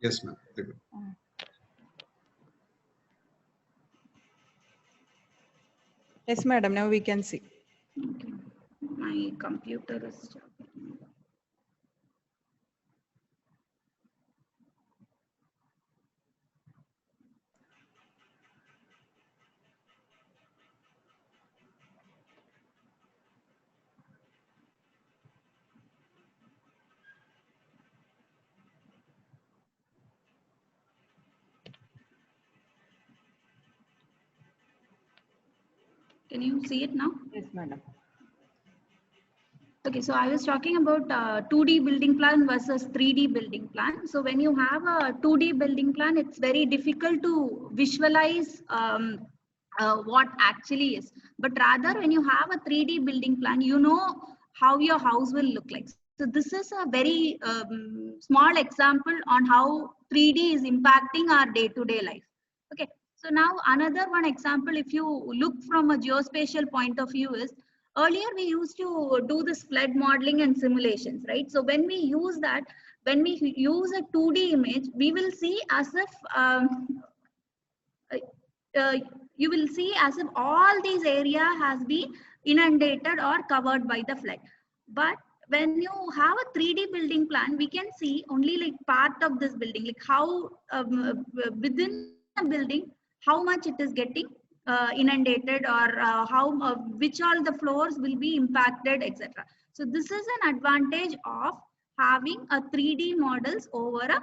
Yes, ma'am. Yes, madam. Now we can see. Okay. My computer is. Can you see it now? Yes, madam. Okay, so I was talking about 2D building plan versus 3D building plan. So when you have a 2D building plan, it's very difficult to visualize what actually is. But rather, when you have a 3D building plan, you know how your house will look like. So this is a very small example on how 3D is impacting our day-to-day life. Okay, so now another one example, if you look from a geospatial point of view, is earlier we used to do this flood modeling and simulations, right? So when we use that, when we use a 2D image, we will see as if you will see as if all these area has been inundated or covered by the flood. But when you have a 3D building plan, we can see only like part of this building, like how within a building, how much it is getting inundated, or how which all the floors will be impacted, etc. So this is an advantage of having a 3D models over a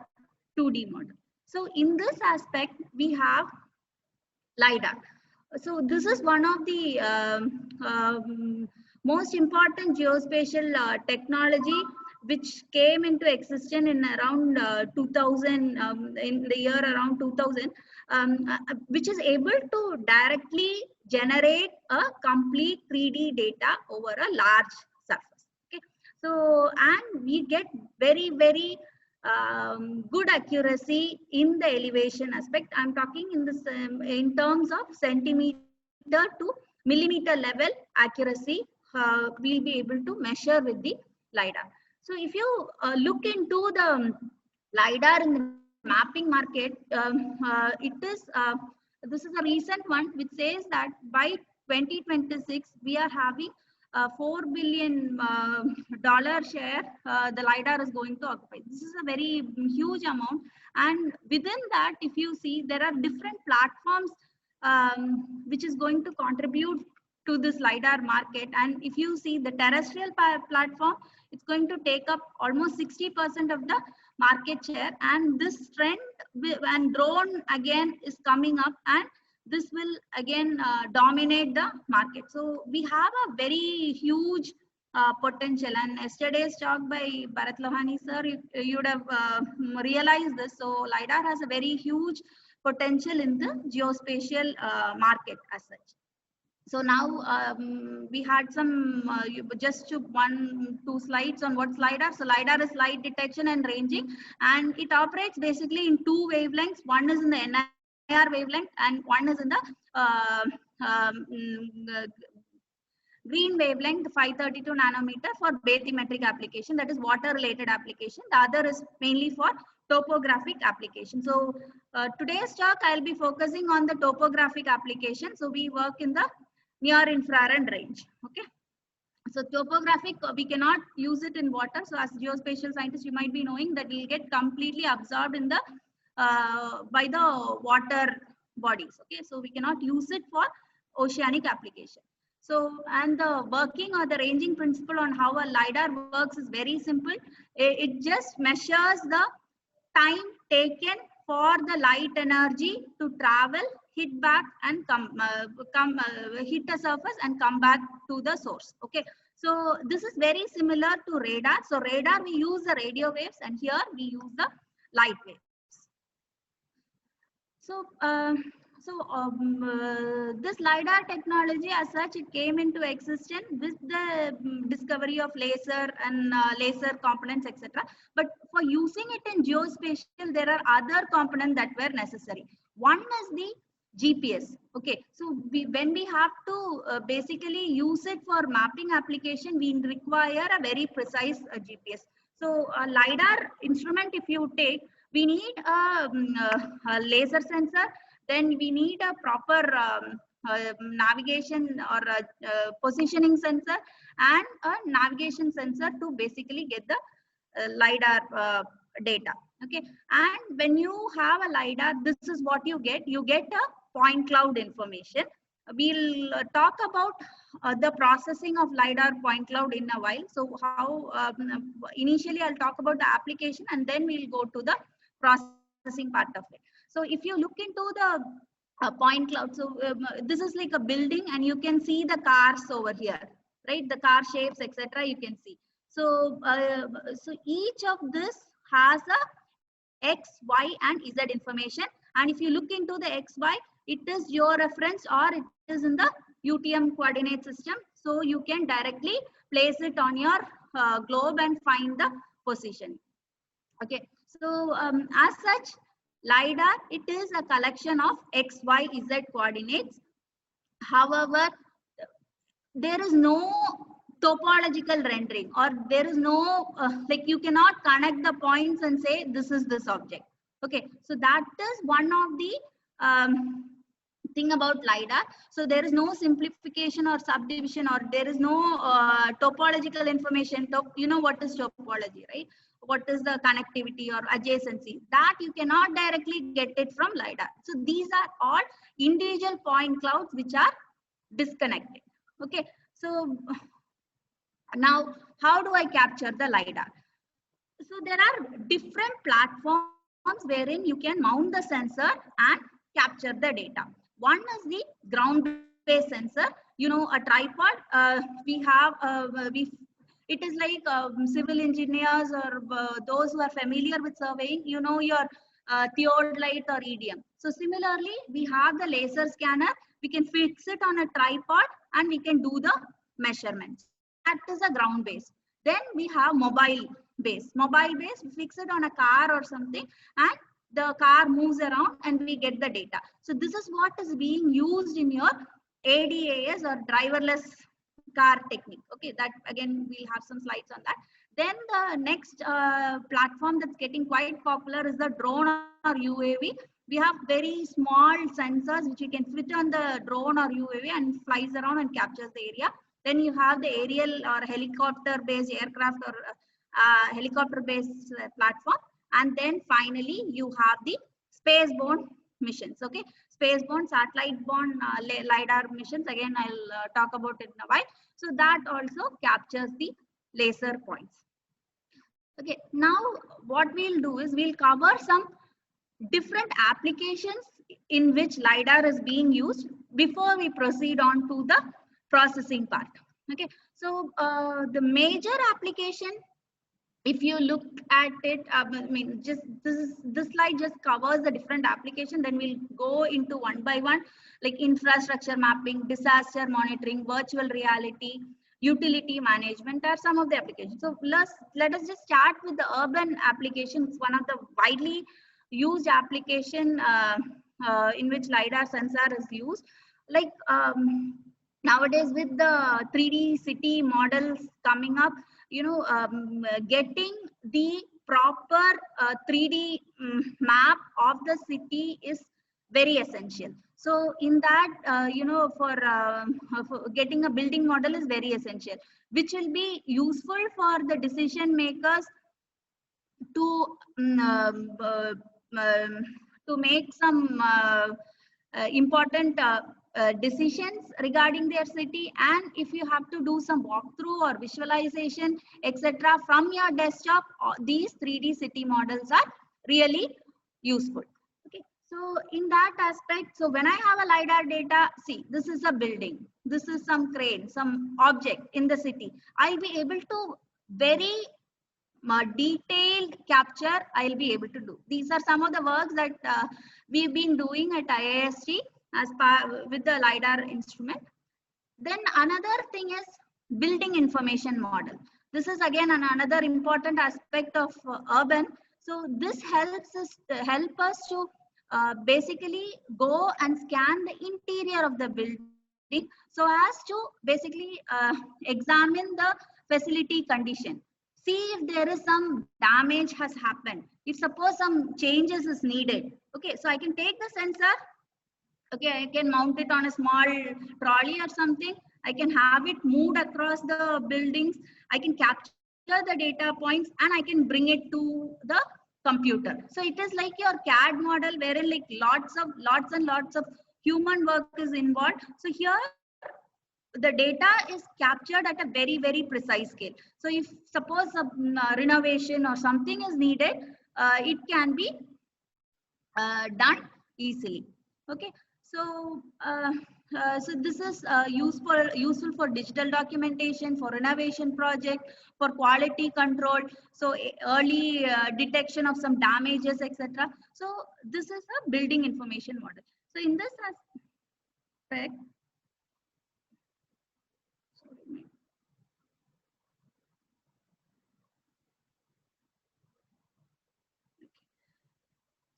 2D model. So in this aspect, we have LiDAR. So this is one of the most important geospatial technology which came into existence in around 2000, in the year around 2000, which is able to directly generate a complete 3D data over a large surface. Okay, so and we get very good accuracy in the elevation aspect. I'm talking in this in terms of centimeter to millimeter level accuracy. We'll be able to measure with the LiDAR. So if you look into the LiDAR in the mapping market, it is this is a recent one which says that by 2026 we are having a $4 billion share the LiDAR is going to occupy. This is a very huge amount, and within that, if you see, there are different platforms which is going to contribute to this LiDAR market. And if you see the terrestrial platform, it's going to take up almost 60% of the market share, and this trend and drone again is coming up, and this will again dominate the market. So we have a very huge potential, and yesterday's talk by Bharat Lohani sir, you would have realized this. So LiDAR has a very huge potential in the geospatial market as such. So now we had some just two slides on what's LiDAR. So LiDAR is light detection and ranging, and it operates basically in two wavelengths. One is in the NIR wavelength, and one is in the green wavelength, 532 nanometer, for bathymetric application, that is water related application. The other is mainly for topographic application. So today's talk I'll be focusing on the topographic application. So we work in the near infrared range. Okay, so topographic, we cannot use it in water. So as geospatial scientists, you might be knowing that will get completely absorbed in the by the water bodies. Okay, so we cannot use it for oceanic application. So, and the working or the ranging principle on how a LiDAR works is very simple. It just measures the time taken for the light energy to travel, hit back, and hit the surface and come back to the source. Okay, so this is very similar to radar. So radar, we use the radio waves, and here we use the light waves. So this LiDAR technology as such, it came into existence with the discovery of laser and laser components, etc. But for using it in geospatial, there are other components that were necessary. One is the GPS. Okay, so when we have to basically use it for mapping application, we require a very precise GPS. So a LiDAR instrument, if you take, we need a laser sensor, then we need a proper navigation or positioning sensor and a navigation sensor to basically get the LiDAR data. Okay, and when you have a LiDAR, this is what you get. You get a point cloud information. We'll talk about the processing of LiDAR point cloud in a while. So how initially I'll talk about the application and then we'll go to the processing part of it. So if you look into the point cloud, so this is like a building and you can see the cars over here, right? The car shapes, etc. You can see. So, so each of this has a X, Y, and Z information. And if you look into the X, Y, it is your reference or it is in the UTM coordinate system. So you can directly place it on your globe and find the position. Okay. So as such, LiDAR, it is a collection of X, Y, Z coordinates. However, there is no topological rendering, or there is no like you cannot connect the points and say this is this object. Okay, so that is one of the thing about LiDAR. So there is no simplification or subdivision, or there is no topological information. You know what is topology, right? What is the connectivity or adjacency? That you cannot directly get it from LiDAR. So these are all individual point clouds which are disconnected. Okay, so now how do I capture the LiDAR? So there are different platforms wherein you can mount the sensor and capture the data. One is the ground-based sensor. You know, a tripod. We have it is like civil engineers or those who are familiar with surveying. You know your theodolite or EDM. So similarly, we have the laser scanner. We can fix it on a tripod and we can do the measurements. That is a ground base. Then we have mobile base. Mobile base, we fix it on a car or something and the car moves around and we get the data. So this is what is being used in your ADAS or driverless car technique. Okay, that again, we'll have some slides on that. Then the next platform that's getting quite popular is the drone or UAV. We have very small sensors which you can fit on the drone or UAV and flies around and captures the area. Then you have the aerial or helicopter-based aircraft or helicopter-based platform. And then finally, you have the space-borne missions. Okay, space-borne, satellite-borne LiDAR missions. Again, I'll talk about it in a while. So that also captures the laser points. Okay, now what we'll do is we'll cover some different applications in which LiDAR is being used before we proceed on to the processing part. Okay, so the major application, if you look at it, I mean, just this slide just covers the different application. Then we'll go into one by one, like infrastructure mapping, disaster monitoring, virtual reality, utility management are some of the applications. So let us just start with the urban application. It's one of the widely used application in which LiDAR sensor is used. Like nowadays with the 3D city models coming up, you know, getting the proper 3D map of the city is very essential. So in that, you know, for getting a building model is very essential, which will be useful for the decision makers to make some important decisions regarding their city. And if you have to do some walkthrough or visualization, etc., from your desktop, these 3D city models are really useful. Okay, so in that aspect, so when I have a LiDAR data, see, this is a building, this is some crane, some object in the city. I'll be able to very detailed capture I'll be able to do. These are some of the works that we've been doing at IISc as part with the LiDAR instrument. Then another thing is building information model. This is again another important aspect of urban. So this helps us to basically go and scan the interior of the building so as to basically examine the facility condition. see if there is some damage has happened. If suppose some changes is needed. Okay, so I can take the sensor. Okay, I can mount it on a small trolley or something. I can have it moved across the buildings. I can capture the data points and I can bring it to the computer. So it is like your CAD model wherein like lots and lots of human work is involved. So here the data is captured at a very precise scale. So if suppose a renovation or something is needed, it can be done easily. Okay, so so this is useful for digital documentation, for renovation project, for quality control, so early detection of some damages, etc. So this is a building information model. So in this aspect,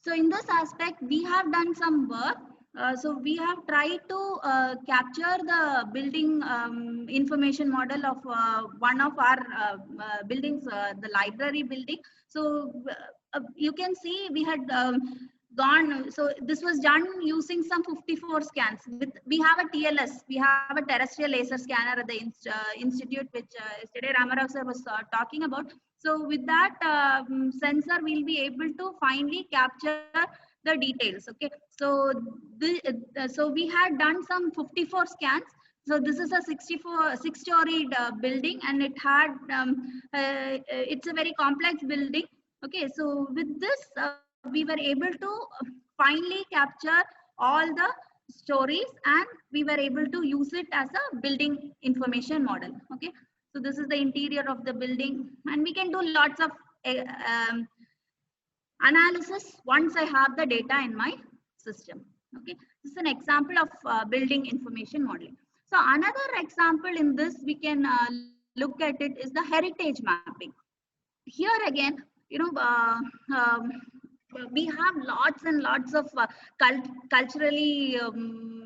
so in this aspect, we have done some work. So we have tried to capture the building information model of one of our buildings, the library building. So you can see we had gone. So this was done using some 54 scans. We have a TLS. We have a terrestrial laser scanner at the institute, which yesterday Ramarao sir was talking about. So with that sensor, we'll be able to finally capture the details. Okay, so so we had done some 54 scans. So this is a 6-storied building, and it had it's a very complex building. Okay, so with this we were able to finally capture all the stories, and we were able to use it as a building information model. Okay, so this is the interior of the building, and we can do lots of analysis once I have the data in my system. Okay, this is an example of building information modeling. So another example in this we can look at it is the heritage mapping. Here again, you know, we have lots and lots of culturally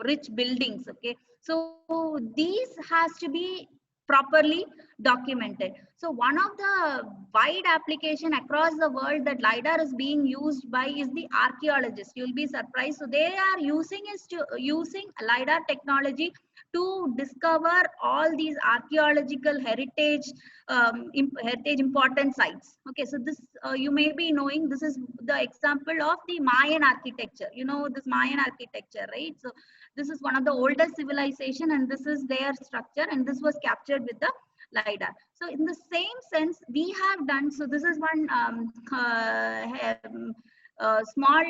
rich buildings. Okay, so these has to be properly documented. So one of the wide application across the world that LiDAR is being used by is the archaeologists. You'll be surprised. So they are using LiDAR technology to discover all these archaeological heritage important sites. Okay, so this you may be knowing, this is the example of the Mayan architecture. You know this Mayan architecture, right? So this is one of the oldest civilization, and this is their structure, and this was captured with the LiDAR. So in the same sense, we have done, so this is one small,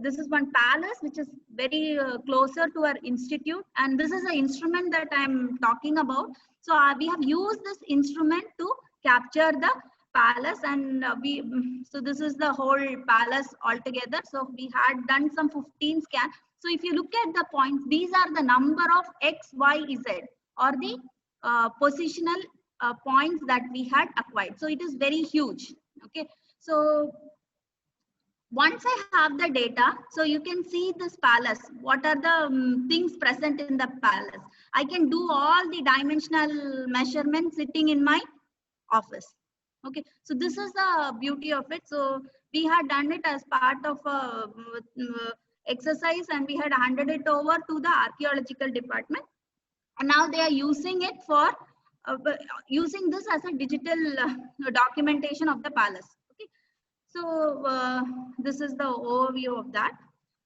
this is one palace which is very closer to our institute, and this is an instrument that I'm talking about. So we have used this instrument to capture the palace, and so this is the whole palace altogether. So we had done some 15 scans. So if you look at the points, these are the number of X, Y, Z, or the positional points that we had acquired. So it is very huge. Okay, so once I have the data, so you can see this palace. What are the things present in the palace? I can do all the dimensional measurements sitting in my office. Okay, so this is the beauty of it. So we had done it as part of a exercise, and we had handed it over to the archaeological department, and now they are using it for using this as a digital documentation of the palace. Okay, so this is the overview of that.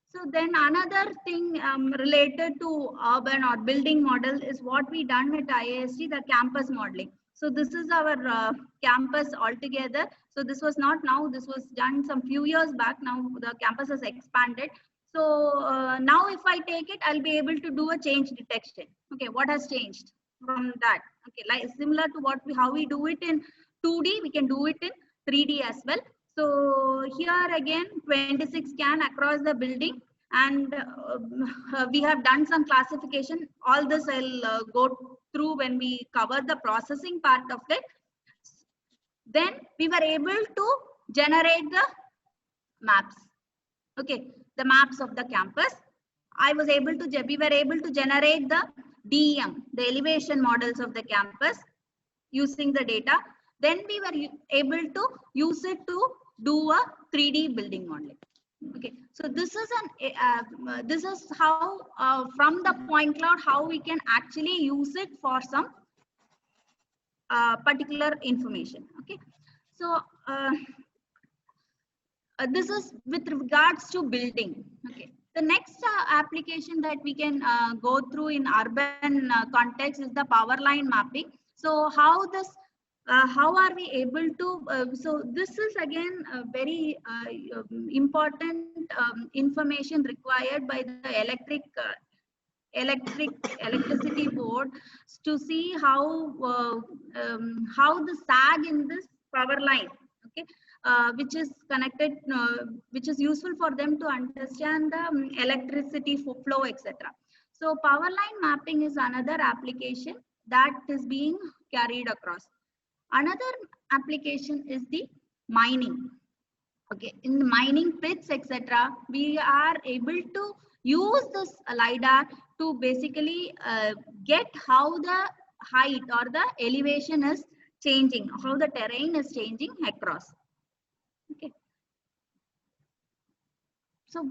So then another thing related to urban or building model is what we done at IISc, the campus modeling. So this is our campus altogether. So this was not now, this was done some few years back. Now the campus has expanded. So now if I take it, I'll be able to do a change detection. Okay, what has changed from that? Okay, like similar to what how we do it in 2D, we can do it in 3D as well. So here again, 26 scan across the building, and we have done some classification. All this I'll go through when we cover the processing part of it. Then we were able to generate the maps. Okay, the maps of the campus. We were able to generate the DEM, the elevation models of the campus using the data. Then we were able to use it to do a 3D building modeling. Okay, so this is this is how from the point cloud how we can actually use it for some particular information. Okay, so this is with regards to building. Okay, the next application that we can go through in urban context is the power line mapping. So how are we able to so this is again a very important information required by the electricity board to see how the sag in this power line, okay, which is connected, which is useful for them to understand the electricity flow, etc. So power line mapping is another application that is being carried across. Another application is the mining. Okay, in the mining pits, etc., we are able to use this LiDAR to basically get how the height or the elevation is changing, how the terrain is changing across. Okay. So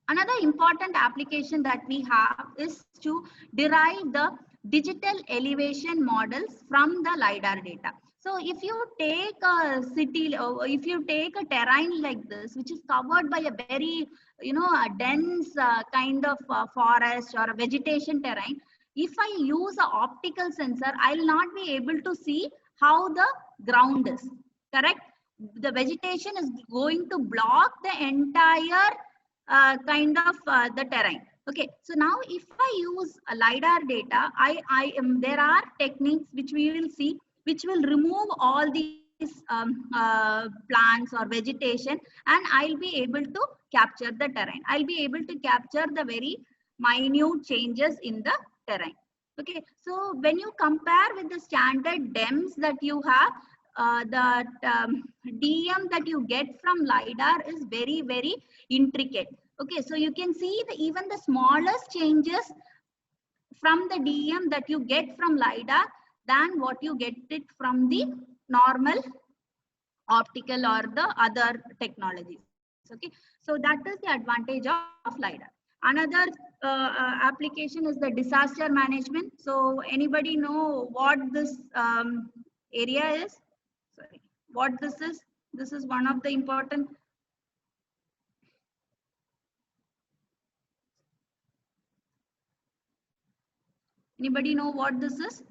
another important application that we have is to derive the digital elevation models from the LiDAR data. So if you take a city, or if you take a terrain like this, which is covered by a very, a dense kind of forest or a vegetation terrain, if I use an optical sensor, I'll not be able to see how the ground is, correct? The vegetation is going to block the entire kind of the terrain. Okay, so now if I use a LiDAR data, there are techniques which we will see, which will remove all these plants or vegetation, and I'll be able to capture the terrain. I'll be able to capture the very minute changes in the terrain. Okay, so when you compare with the standard DEMS that you have, the DM that you get from LiDAR is very, very intricate. Okay, so you can see even the smallest changes from the DM that you get from LiDAR than what you get it from the normal optical or the other technologies. Okay, so that is the advantage of LiDAR. Another application is the disaster management. So anybody know what this area is? Sorry, what this is? This is one of the important. Anybody know what this is?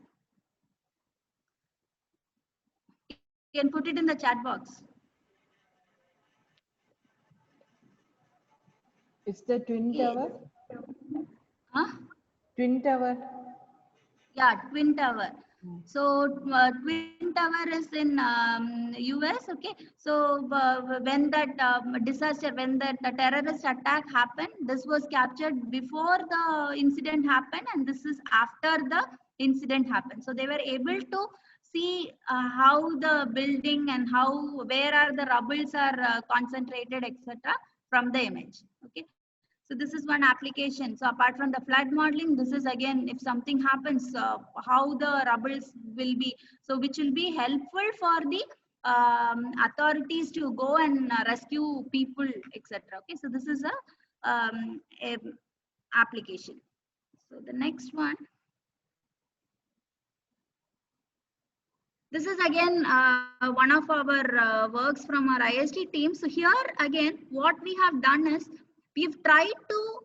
You can put it in the chat box. It's the Twin Tower. Huh? Twin Tower. Yeah, Twin Tower. So Twin Tower is in US. Okay, so when that disaster, when that terrorist attack happened, this was captured before the incident happened, and this is after the incident happened. So they were able to see how the building and where are the rubbles are concentrated, etc., from the image. Okay. So this is one application. So apart from the flood modeling, this is again, if something happens, how the rubbles will be. So which will be helpful for the authorities to go and rescue people, etc. Okay, so this is a application. So the next one. This is again one of our works from our IST team. So here again, what we have done is, we've tried to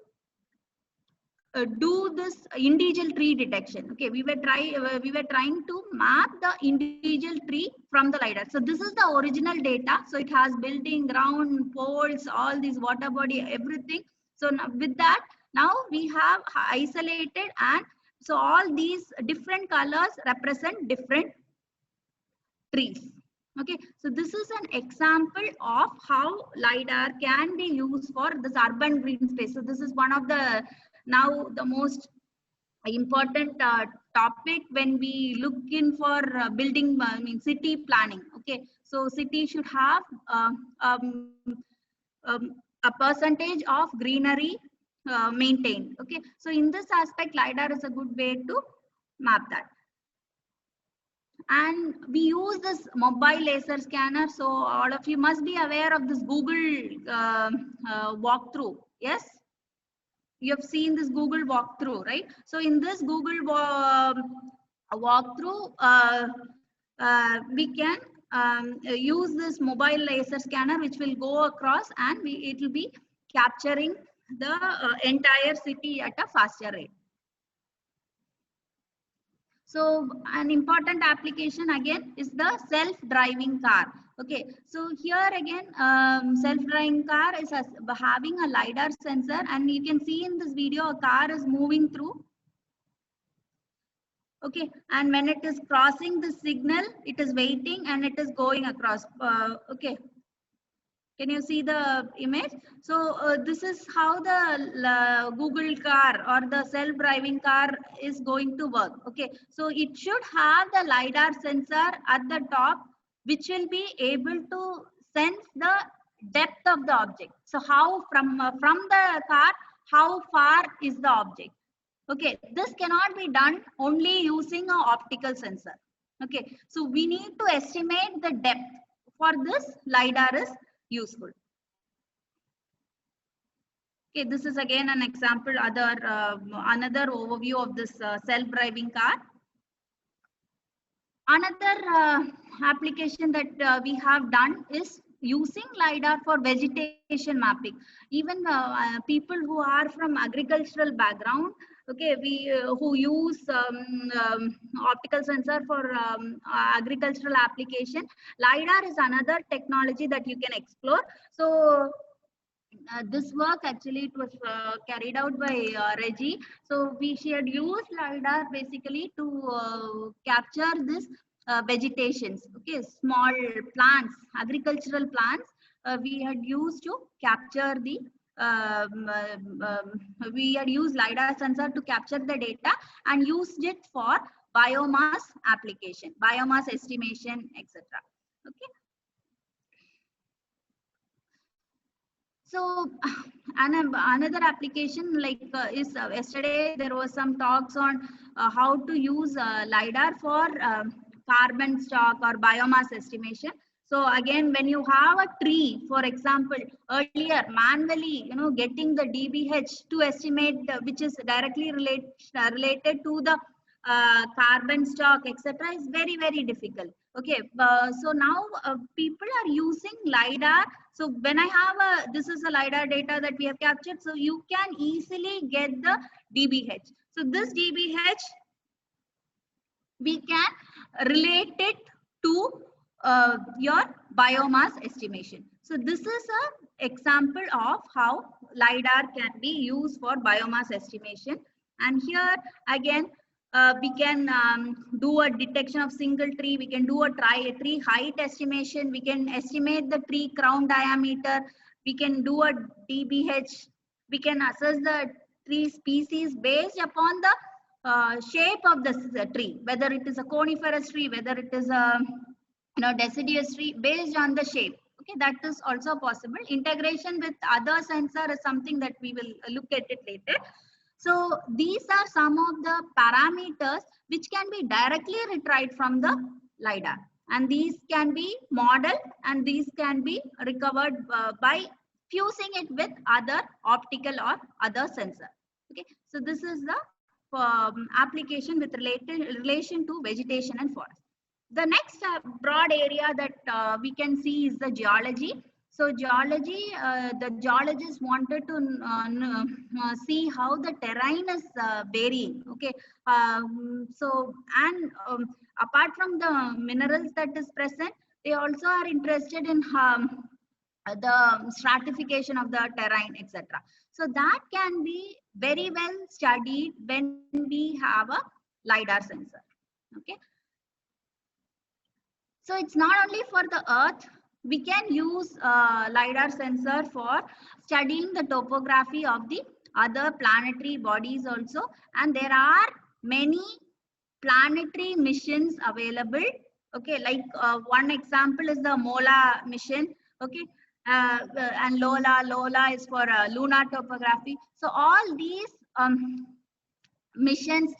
do this individual tree detection. Okay, we were trying to map the individual tree from the LiDAR. So this is the original data. So it has building, ground, poles, all these water body, everything. So now, with that, now we have isolated, and so all these different colors represent different trees. Okay, so this is an example of how LiDAR can be used for this urban green space. So this is one of the now the most important topic when we look in for building, city planning. Okay, so city should have a percentage of greenery maintained. Okay, so in this aspect, LiDAR is a good way to map that. and we use this mobile laser scanner. So all of you must be aware of this Google walkthrough. Yes, you have seen this Google walkthrough, right? So in this Google walkthrough, we can use this mobile laser scanner, which will go across, and it will be capturing the entire city at a faster rate. So an important application again is the self-driving car. Okay, so here again, self-driving car is having a LiDAR sensor, and you can see in this video a car is moving through. Okay, and when it is crossing the signal, it is waiting and it is going across. Okay, can you see the image? So this is how the Google car or the self-driving car is going to work. Okay, so it should have the LiDAR sensor at the top, which will be able to sense the depth of the object. So how from the car, how far is the object? Okay, this cannot be done only using an optical sensor. Okay, so we need to estimate the depth. For this, LiDAR is useful. Okay, this is again an example, another overview of this self-driving car. Another application that we have done is using LiDAR for vegetation mapping. Even people who are from agricultural background, okay, who use optical sensor for agricultural application, LiDAR is another technology that you can explore. So this work actually, it was carried out by Reggie. So she had used LiDAR basically to capture this vegetations, okay, small plants, agricultural plants. We had used to capture the we had used LiDAR sensor to capture the data and used it for biomass application, biomass estimation, etc. Okay. So another application like is yesterday there was some talks on how to use LiDAR for carbon stock or biomass estimation. So again, when you have a tree, for example, earlier manually, getting the DBH to estimate which is directly related to the carbon stock, etc., is very, very difficult. Okay, so now people are using LiDAR. So when I have this is a LiDAR data that we have captured, so you can easily get the DBH. So this DBH, we can relate it to your biomass estimation. So this is an example of how LiDAR can be used for biomass estimation. And here again, we can do a detection of single tree. We can do a tree height estimation. We can estimate the tree crown diameter. We can do a DBH. We can assess the tree species based upon the shape of the tree, whether it is a coniferous tree, whether it is a deciduous tree, based on the shape. Okay, that is also possible. Integration with other sensor is something that we will look at it later. So these are some of the parameters which can be directly retrieved from the LiDAR, and these can be modeled and these can be recovered by fusing it with other optical or other sensor. Okay, so this is the application with relation to vegetation and forest. The next broad area that we can see is the geology. So geology, the geologists wanted to see how the terrain is varying. Okay, so and apart from the minerals that is present, they also are interested in the stratification of the terrain, etc. So that can be very well studied when we have a LiDAR sensor. Okay. So it's not only for the Earth. We can use LiDAR sensor for studying the topography of the other planetary bodies also. And there are many planetary missions available. Okay, like one example is the MOLA mission. Okay, and LOLA is for lunar topography. So all these missions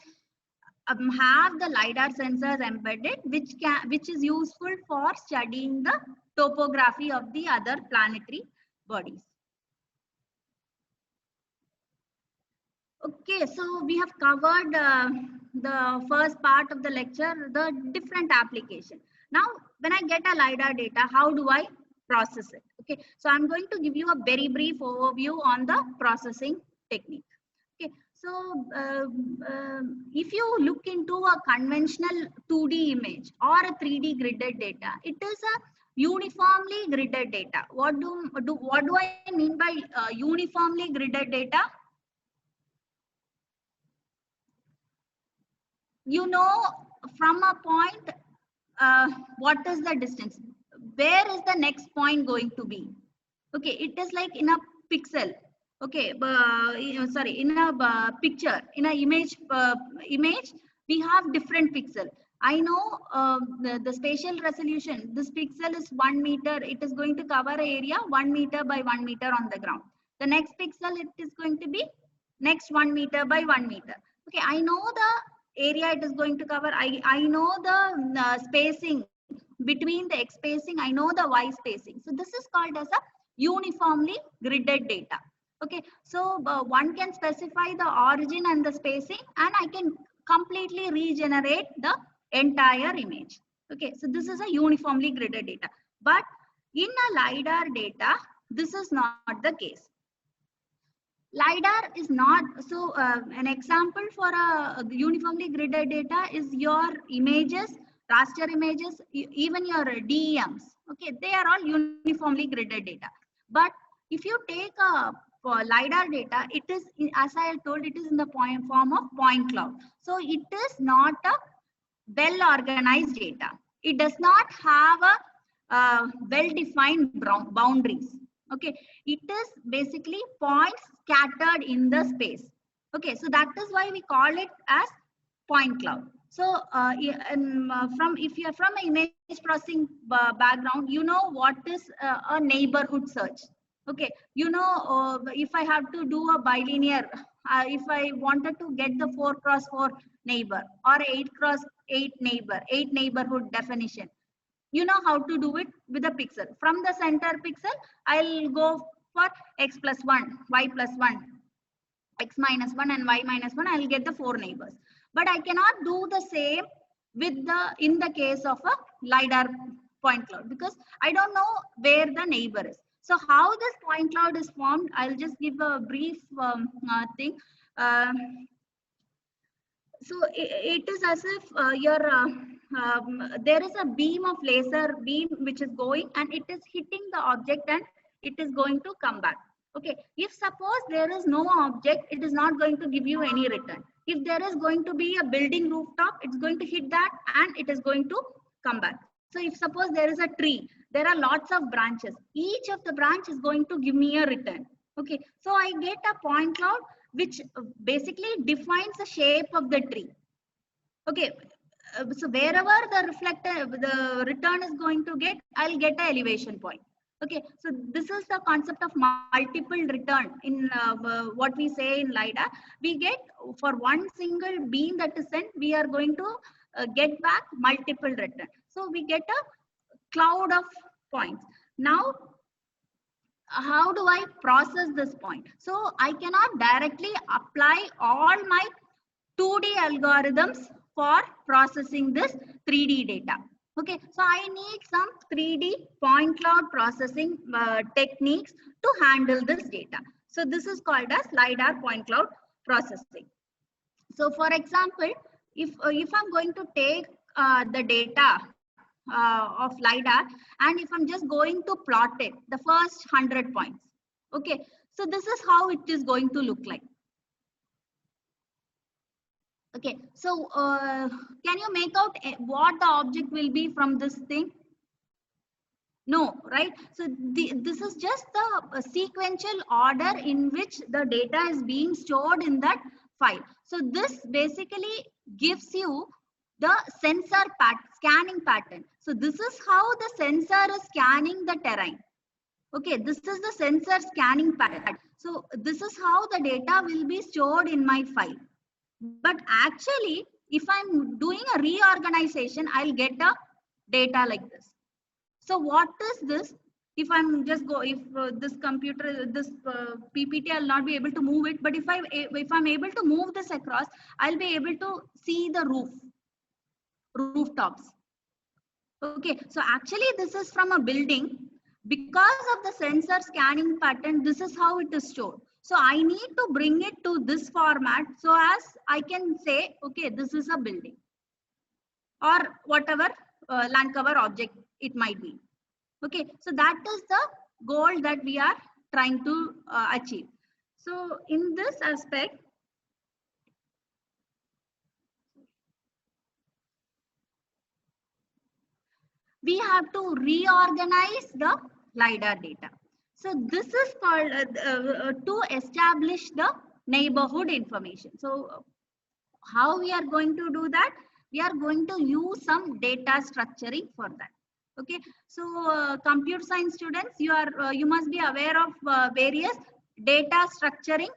have the LiDAR sensors embedded, which is useful for studying the topography of the other planetary bodies. Okay, so we have covered the first part of the lecture, the different application. Now, when I get a LiDAR data, how do I process it? Okay, so I'm going to give you a very brief overview on the processing technique. Okay, so if you look into a conventional 2D image or a 3D gridded data, it is a uniformly gridded data. What do I mean by uniformly gridded data? You know, from a point, what is the distance? Where is the next point going to be? Okay, it is like in a pixel. Okay, sorry, in a picture, in a image, we have different pixel. I know the spatial resolution. This pixel is 1 meter. It is going to cover an area 1 meter by 1 meter on the ground. The next pixel, it is going to be next 1 meter by 1 meter. Okay, I know the area it is going to cover. I know the spacing between the X spacing. I know the Y spacing. So this is called as a uniformly gridded data. Okay, so one can specify the origin and the spacing, and I can completely regenerate the entire image. Okay, so this is a uniformly gridded data. But in a LiDAR data, this is not the case. LiDAR is not, so an example for a uniformly gridded data is your images, raster images, even your DEMs. Okay, they are all uniformly gridded data. But if you take a LiDAR data, it is, as I have told, it is in the form of point cloud. So it is not a well organized data. It does not have a well-defined boundaries. Okay, it is basically points scattered in the space. Okay, so that is why we call it as point cloud. So if you are from an image processing background, you know what is a neighborhood search. Okay, you know, if I have to do a bilinear, if I wanted to get the 4x4 neighbor or 8x8 neighbor, 8 neighborhood definition, you know how to do it with a pixel. From the center pixel, I'll go for X plus 1, Y plus 1, X minus 1 and Y minus 1. I'll get the 4 neighbors. But I cannot do the same with in the case of a LiDAR point cloud, because I don't know where the neighbor is. So how this point cloud is formed, I'll just give a brief thing. So it is as if there is a beam of laser beam which is going, and it is hitting the object and it is going to come back. Okay, if suppose there is no object, it is not going to give you any return. If there is going to be a building rooftop, it's going to hit that and it is going to come back. So if suppose there is a tree, there are lots of branches. Each of the branch is going to give me a return. Okay, so I get a point cloud which basically defines the shape of the tree. Okay, so wherever the return is going to get, I'll get an elevation point. Okay, so this is the concept of multiple return in what we say in LiDAR. We get for one single beam that is sent, we are going to get back multiple return. So we get a cloud of points. Now, how do I process this point? So I cannot directly apply all my 2D algorithms for processing this 3D data. Okay, so I need some 3D point cloud processing techniques to handle this data. So this is called as LiDAR point cloud processing. So for example, if I'm going to take the data of LiDAR, and if I'm just going to plot it, the first 100 points. Okay, so this is how it is going to look like. Okay, so can you make out what the object will be from this thing? No, right? So this is just the sequential order in which the data is being stored in that file. So this basically gives you the sensor scanning pattern. So this is how the sensor is scanning the terrain. Okay, this is the sensor scanning pattern. So this is how the data will be stored in my file. But actually, if I'm doing a reorganization, I'll get a data like this. So what is this? If I'm just if this computer, this PPT, I'll not be able to move it. But if I'm able to move this across, I'll be able to see the rooftops. Okay, so actually this is from a building. Because of the sensor scanning pattern, this is how it is stored. So I need to bring it to this format so as I can say, okay, this is a building or whatever land cover object it might be. Okay, so that is the goal that we are trying to achieve. So in this aspect, we have to reorganize the LiDAR data. So this is called to establish the neighborhood information. So how we are going to do that? We are going to use some data structuring for that. Okay, so computer science students, you must be aware of various data structuring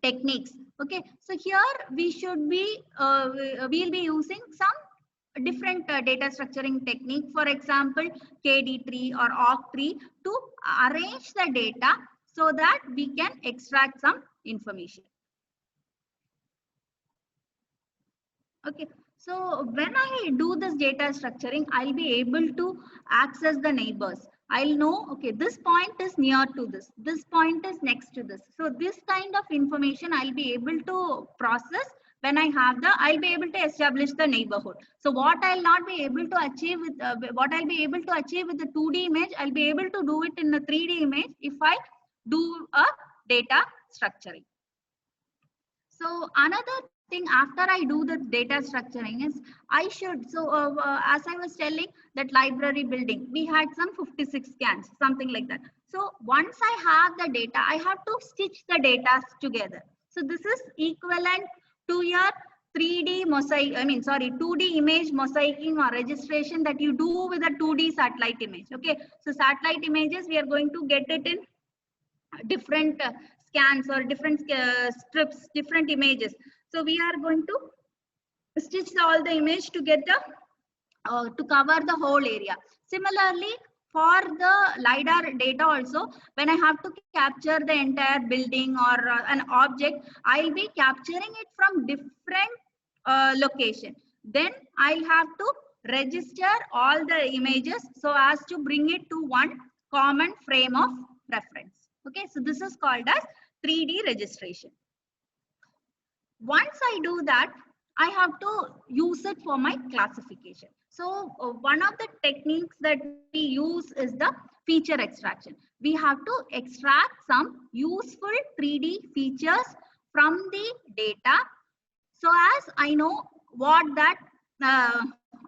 techniques. Okay, so here we should be we'll be using some different data structuring technique, for example KD tree or awk tree, to arrange the data so that we can extract some information. Okay, so when I do this data structuring, I'll be able to access the neighbors. I'll know, okay, this point is near to this point is next to this. So this kind of information I'll be able to process when I have I'll be able to establish the neighborhood. So what I'll not be able to achieve with, what I'll be able to achieve with the 2D image, I'll be able to do it in the 3D image if I do a data structuring. So another thing after I do the data structuring is I should, so as I was telling, that library building, we had some 56 scans, something like that. So once I have the data, I have to stitch the data together. So this is equivalent to your 3D mosaic, 2D image mosaicing or registration that you do with a 2D satellite image. Okay, so satellite images, we are going to get it in different scans or different strips, different images. So we are going to stitch all the image to get the to cover the whole area. Similarly, for the LiDAR data also, when I have to capture the entire building or an object, I'll be capturing it from different location. Then I'll have to register all the images so as to bring it to one common frame of reference. Okay, so this is called as 3D registration. Once I do that, I have to use it for my classification. So one of the techniques that we use is the feature extraction. We have to extract some useful 3D features from the data so as I know what that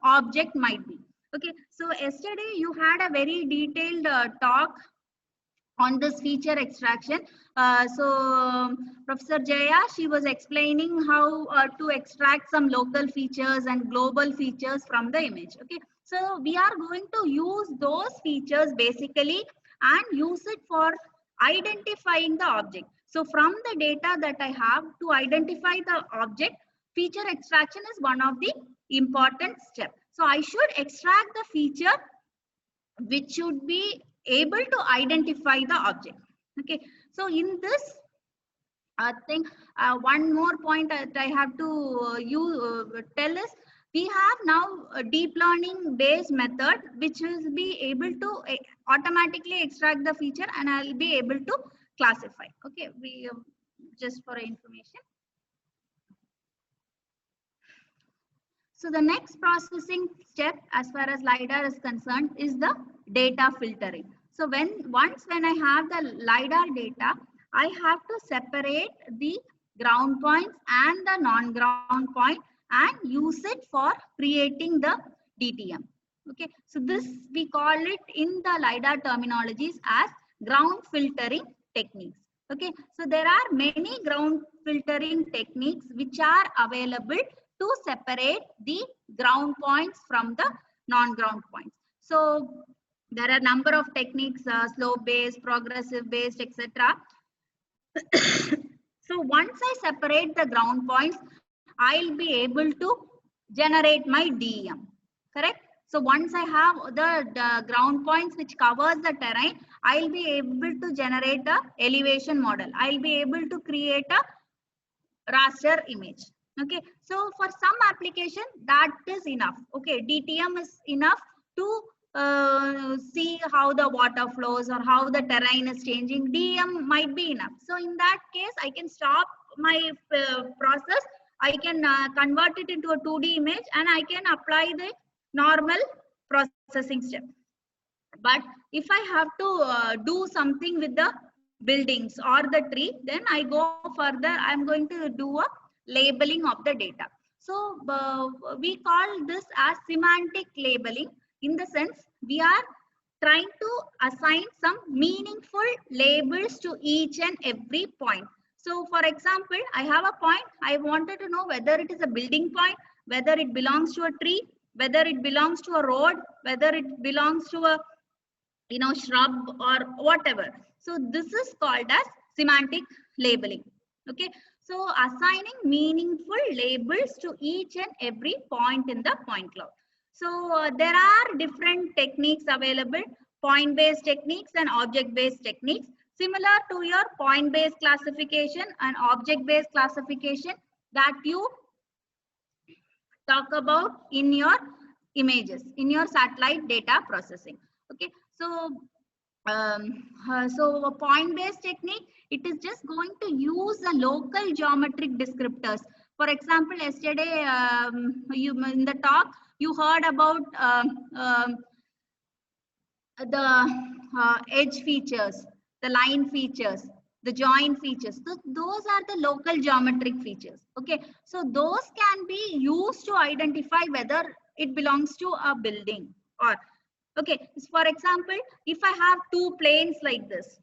object might be. Okay, so yesterday you had a very detailed talk on this feature extraction. So Professor Jaya, she was explaining how to extract some local features and global features from the image. Okay, so we are going to use those features basically and use it for identifying the object. So from the data that I have to identify the object, feature extraction is one of the important steps. So I should extract the feature which should be able to identify the object. Okay, so in this thing, one more point that I have to tell is we have now a deep learning based method which will be able to automatically extract the feature and I'll be able to classify. Okay, we just for information. So the next processing step as far as LiDAR is concerned is the data filtering. So once when I have the LiDAR data, I have to separate the ground points and the non-ground point and use it for creating the DTM. Okay, so this we call it in the LiDAR terminologies as ground filtering techniques. Okay, so there are many ground filtering techniques which are available to separate the ground points from the non-ground points. So there are a number of techniques, slope based, progressive based, etc. So once I separate the ground points, I'll be able to generate my DEM, correct? So once I have the ground points which covers the terrain, I'll be able to generate a elevation model. I'll be able to create a raster image. Okay, so for some application that is enough. Okay, DTM is enough to see how the water flows or how the terrain is changing. DEM might be enough. So in that case, I can stop my process. I can convert it into a 2D image and I can apply the normal processing step. But if I have to do something with the buildings or the tree, then I go further. I'm going to do a labeling of the data. So we call this as semantic labeling. In the sense, we are trying to assign some meaningful labels to each and every point. So for example, I have a point. I wanted to know whether it is a building point, whether it belongs to a tree, whether it belongs to a road, whether it belongs to a shrub or whatever. So this is called as semantic labeling. Okay, so assigning meaningful labels to each and every point in the point cloud. So there are different techniques available, point based techniques and object based techniques. Similar to your point based classification and object based classification that you talk about in your images, in your satellite data processing. Okay, so so a point based technique, it is just going to use the local geometric descriptors. For example, yesterday in the talk you heard about the edge features, the line features, the joint features. So those are the local geometric features. Okay, so those can be used to identify whether it belongs to a building or. Okay, for example, if I have two planes like this,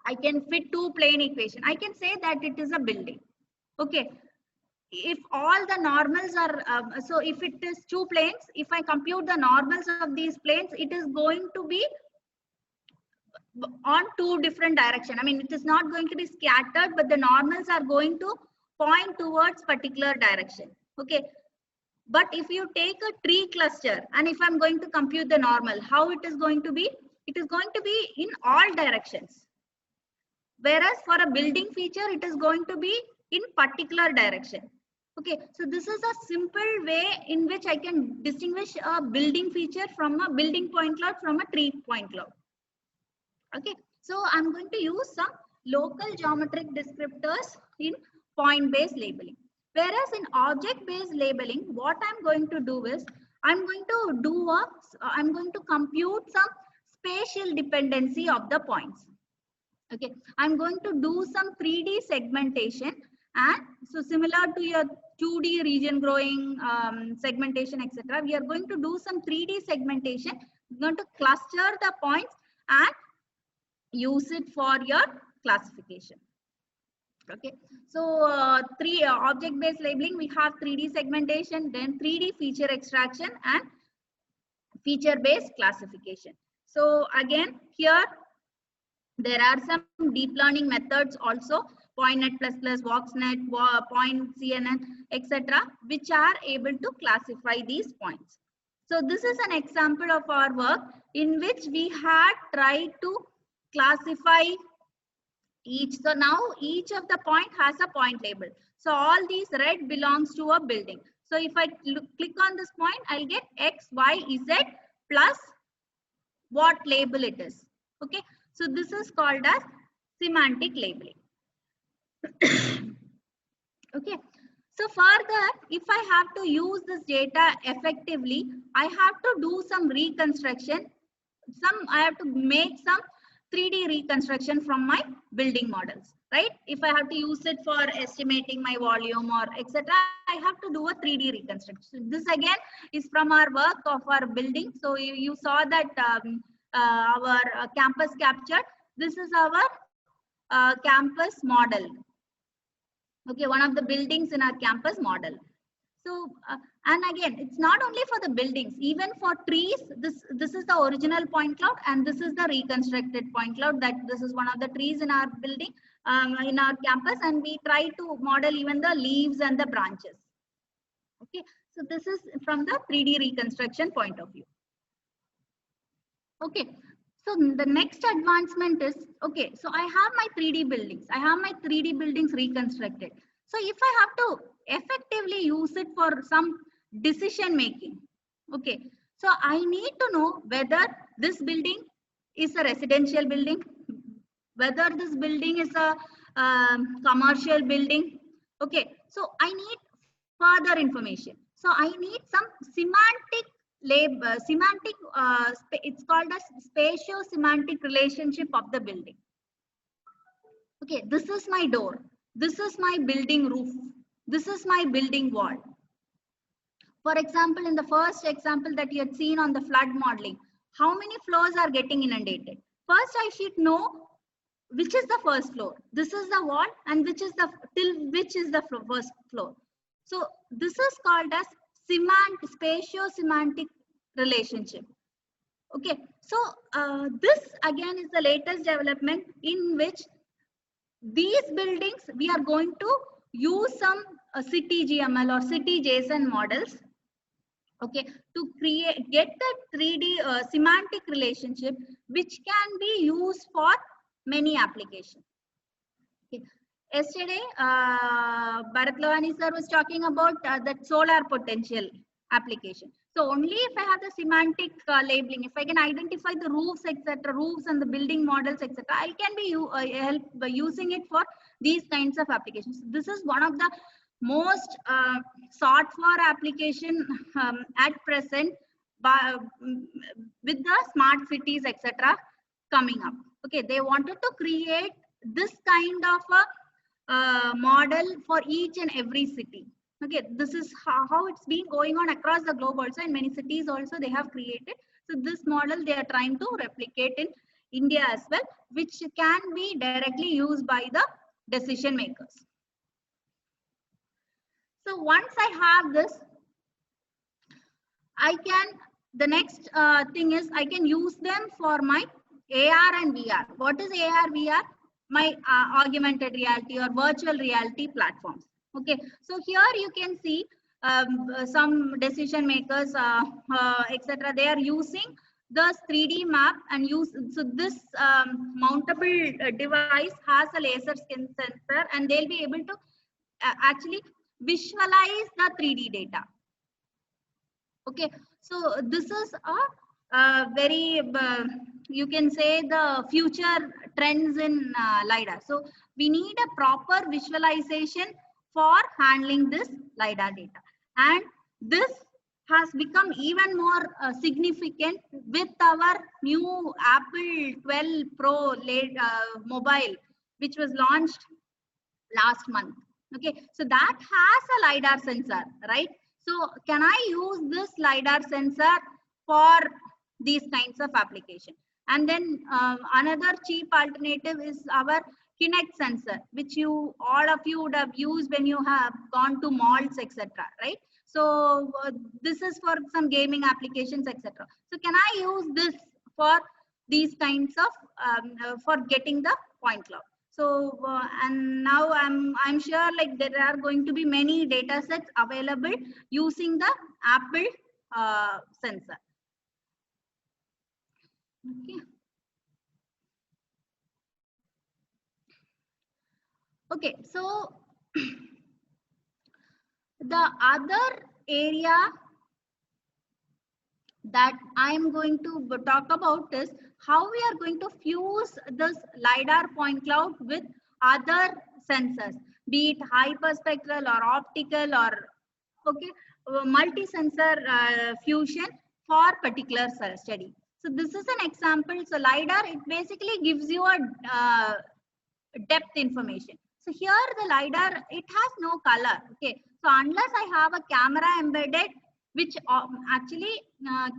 I can fit two plane equation. I can say that it is a building. Okay, if all the normals are, so if it is two planes, if I compute the normals of these planes, it is going to be on two different directions. I mean, it is not going to be scattered, but the normals are going to point towards particular direction. Okay. But if you take a tree cluster and if I'm going to compute the normal, how it is going to be? It is going to be in all directions. Whereas for a building feature, it is going to be in particular direction. Okay, so this is a simple way in which I can distinguish a building feature from a building point cloud from a tree point cloud. Okay, so I'm going to use some local geometric descriptors in point-based labeling. Whereas in object-based labeling, what I'm going to do is I'm going to compute some spatial dependency of the points. Okay, I'm going to do some 3D segmentation, and so similar to your 2D region growing segmentation, etc. We are going to do some 3D segmentation. We're going to cluster the points and use it for your classification. Okay, so object-based labeling, we have 3D segmentation, then 3D feature extraction and feature-based classification. So again, here there are some deep learning methods also, PointNet++, VoxNet, PointCNN, etc., which are able to classify these points. So this is an example of our work in which we had tried to classify each. So now each of the point has a point label. So all these red belongs to a building. So if I click on this point, I'll get X, Y, Z plus what label it is. Okay, so this is called as semantic labeling. Okay, so further, if I have to use this data effectively, I have to do some reconstruction. I have to make some 3D reconstruction from my building models, right? If I have to use it for estimating my volume or etc., I have to do a 3D reconstruction. This again is from our work of our building. So you saw that our campus capture. This is our campus model. Okay, one of the buildings in our campus model. So, and again, it's not only for the buildings, even for trees, this is the original point cloud and this is the reconstructed point cloud. That this is one of the trees in our building, in our campus, and we try to model even the leaves and the branches. Okay, so this is from the 3D reconstruction point of view. Okay, so the next advancement is, okay, so I have my 3D buildings. I have my 3D buildings reconstructed. So if I have to effectively use it for some decision making, okay, so I need to know whether this building is a residential building, whether this building is a commercial building. Okay, so I need further information. So I need some semantic it's called as spatio-semantic relationship of the building. Okay, this is my door, this is my building roof, this is my building wall. For example, in the first example that you had seen on the flood modeling, how many floors are getting inundated? First, I should know which is the first floor, this is the wall, and which is the first floor. So this is called as spatio-semantic relationship. Okay, so this again is the latest development in which these buildings we are going to use some CityGML or CityJSON models, okay, to get the 3D semantic relationship which can be used for many applications. Okay. Yesterday, Bharat Lavani sir was talking about that solar potential application. So only if I have the semantic labeling, if I can identify the roofs, etc., roofs and the building models, etc., I can be help by using it for these kinds of applications. This is one of the most sought for application at present with the smart cities, etc., coming up. Okay, they wanted to create this kind of a model for each and every city. Okay, this is how it's been going on across the globe also. In many cities also they have created. So this model they are trying to replicate in India as well, which can be directly used by the decision makers. So once I have this, the next thing is I can use them for my AR and VR. What is AR, VR? My augmented reality or virtual reality platforms. Okay, so here you can see some decision makers, etc. They are using the 3D map and use. So this mountable device has a laser skin sensor, and they'll be able to actually visualize the 3D data. Okay, so this is a very you can say the future trends in LiDAR. So we need a proper visualization for handling this LiDAR data, and this has become even more significant with our new Apple 12 Pro mobile, which was launched last month. Okay, so that has a LiDAR sensor, right? So can I use this LiDAR sensor for these kinds of application? And then another cheap alternative is our Kinect sensor, which all of you would have used when you have gone to malls, etc. Right? So this is for some gaming applications, etc. So can I use this for these kinds of for getting the point cloud? So and now I'm sure like there are going to be many data sets available using the Apple sensor. Okay. Okay, so the other area that I'm going to talk about is how we are going to fuse this LiDAR point cloud with other sensors, be it hyperspectral or optical or multi-sensor fusion for particular study. So this is an example. So LiDAR, it basically gives you a depth information. So here the LiDAR, it has no color. Okay, so unless I have a camera embedded which actually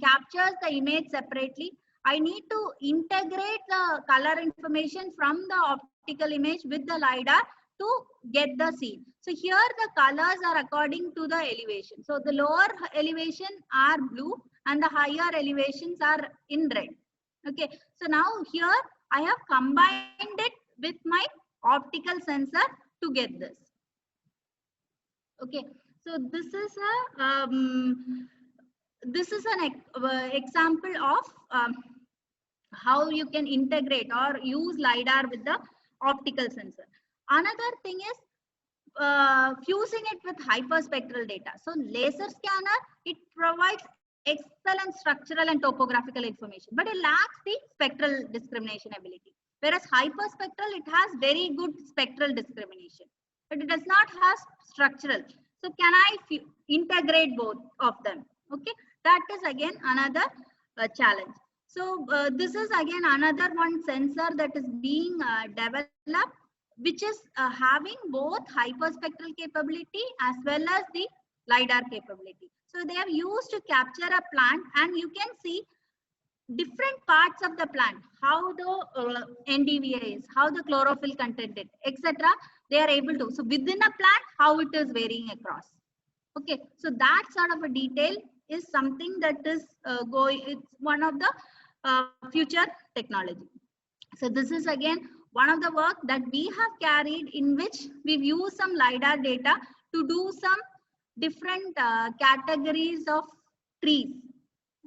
captures the image separately, I need to integrate the color information from the optical image with the LiDAR to get the scene. So here the colors are according to the elevation. So the lower elevation are blue and the higher elevations are in red. Okay, so now here I have combined it with my optical sensor to get this. Okay, so this is an example of how you can integrate or use LiDAR with the optical sensor. Another thing is fusing it with hyperspectral data. So laser scanner, it provides excellent structural and topographical information, but it lacks the spectral discrimination ability. Whereas hyperspectral, it has very good spectral discrimination, but it does not have structural. So can I integrate both of them? Okay, that is again another challenge. So this is again another one sensor that is being developed, which is having both hyperspectral capability as well as the LiDAR capability. So they are used to capture a plant, and you can see different parts of the plant, how the NDVI is, how the chlorophyll content is, etc. They are able to. So within a plant, how it is varying across. Okay, so that sort of a detail is something that is it's one of the future technology. So this is again one of the work that we have carried, in which we've used some LiDAR data to do some different categories of trees.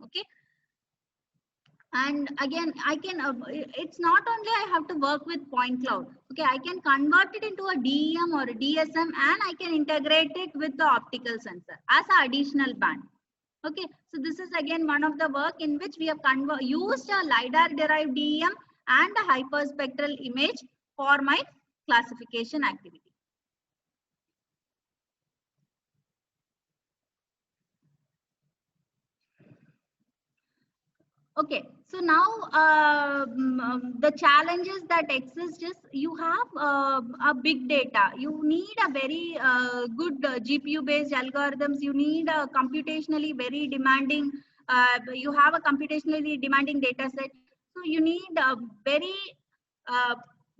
Okay, and again I can it's not only I have to work with point cloud. Okay, I can convert it into a DEM or a DSM, and I can integrate it with the optical sensor as an additional band. Okay, so this is again one of the work in which we have used a LiDAR derived DEM and a hyperspectral image for my classification activity. Okay, so now the challenges that exist is you have a big data. You need a very good GPU based algorithms. You need a computationally very demanding, you have a computationally demanding data set. So you need very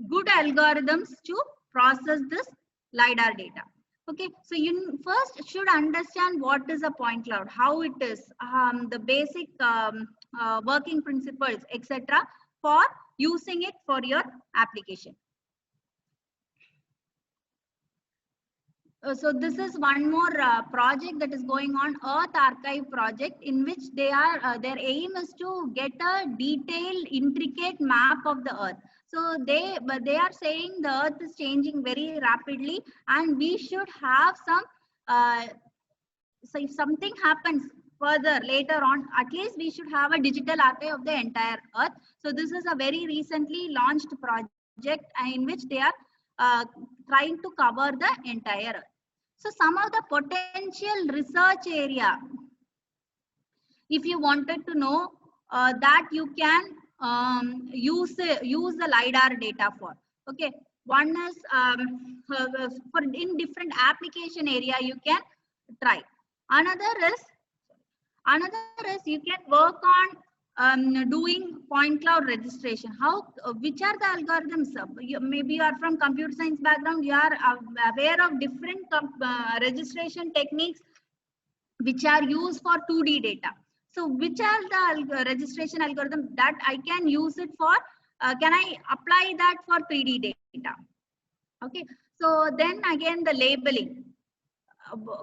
good algorithms to process this LiDAR data. Okay, so you first should understand what is a point cloud, how it is, the basic working principles, etc., for using it for your application. So this is one more project that is going on, Earth Archive project, in which they are their aim is to get a detailed, intricate map of the Earth. So they are saying the Earth is changing very rapidly, and we should have some. So if something happens further later on, at least we should have a digital archive of the entire Earth. So this is a very recently launched project in which they are trying to cover the entire Earth. So some of the potential research area, if you wanted to know that you can use the LiDAR data for. Okay, one is for in different application area you can try. Another is you can work on doing point cloud registration. How which are the algorithms? Maybe you are from computer science background, you are aware of different registration techniques which are used for 2D data. So which are the registration algorithm that I can use it for? Can I apply that for 3D data? Okay, so then again the labeling,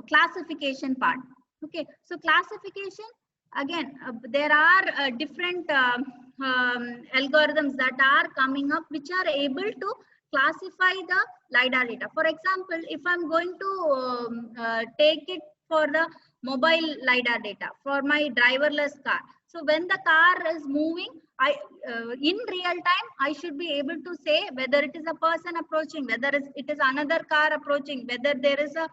classification part. Okay, so classification, again there are different algorithms that are coming up which are able to classify the LiDAR data. For example, if I'm going to take it for the mobile LiDAR data for my driverless car. So when the car is moving, in real time, I should be able to say whether it is a person approaching, whether it is another car approaching, whether there is a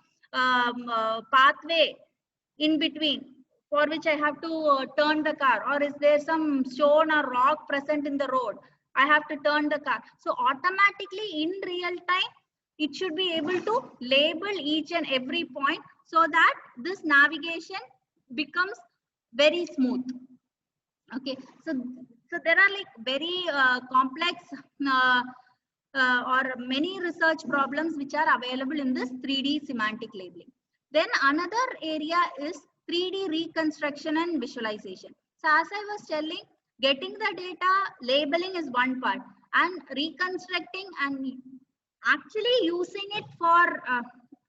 pathway in between for which I have to turn the car, or is there some stone or rock present in the road, I have to turn the car. So automatically in real time, it should be able to label each and every point so that this navigation becomes very smooth. Okay, so there are like very complex or many research problems which are available in this 3D semantic labeling. Then another area is 3D reconstruction and visualization. So as I was telling, getting the data, labeling is one part, and reconstructing and actually using it for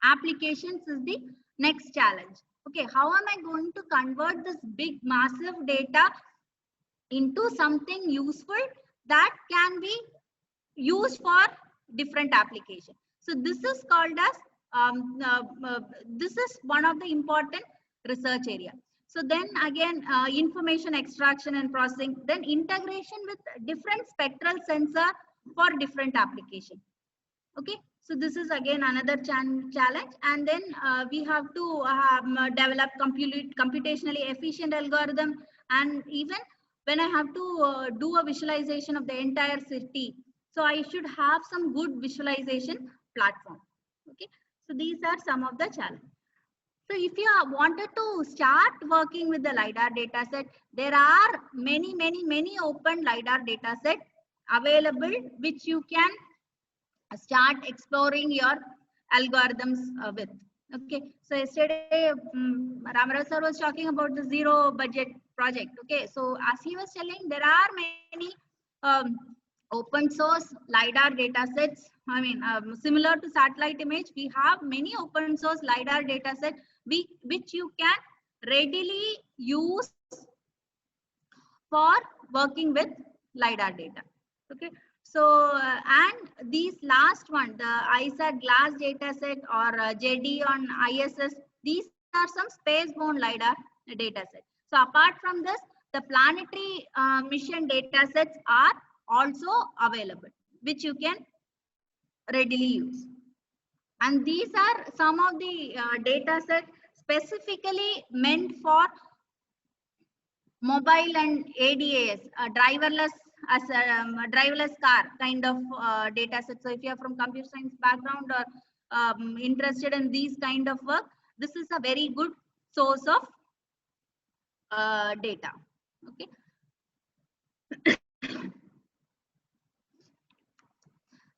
applications is the next challenge. Okay, how am I going to convert this big massive data into something useful that can be used for different applications? So this is called as this is one of the important research area. So then again, information extraction and processing, then integration with different spectral sensor for different application. Okay, so this is again another challenge. And then we have to develop computationally efficient algorithm. And even when I have to do a visualization of the entire city, so I should have some good visualization platform. Okay, so these are some of the challenges. So if you wanted to start working with the LiDAR dataset, there are many open LiDAR dataset available which you can start exploring your algorithms with. Okay, so yesterday Ramarao sir was talking about the zero budget project. Okay, so as he was telling, there are many open source LiDAR datasets. I mean, similar to satellite image, we have many open source LiDAR datasets which you can readily use for working with LiDAR data. Okay, so and these last one, the ISAT glass dataset or JD on ISS, these are some space-bound LiDAR datasets. So apart from this, the planetary mission datasets are also available, which you can readily use. And these are some of the datasets specifically meant for mobile and ADAS, driverless as a driverless car kind of data set. So if you are from computer science background or interested in these kind of work, this is a very good source of data. Okay.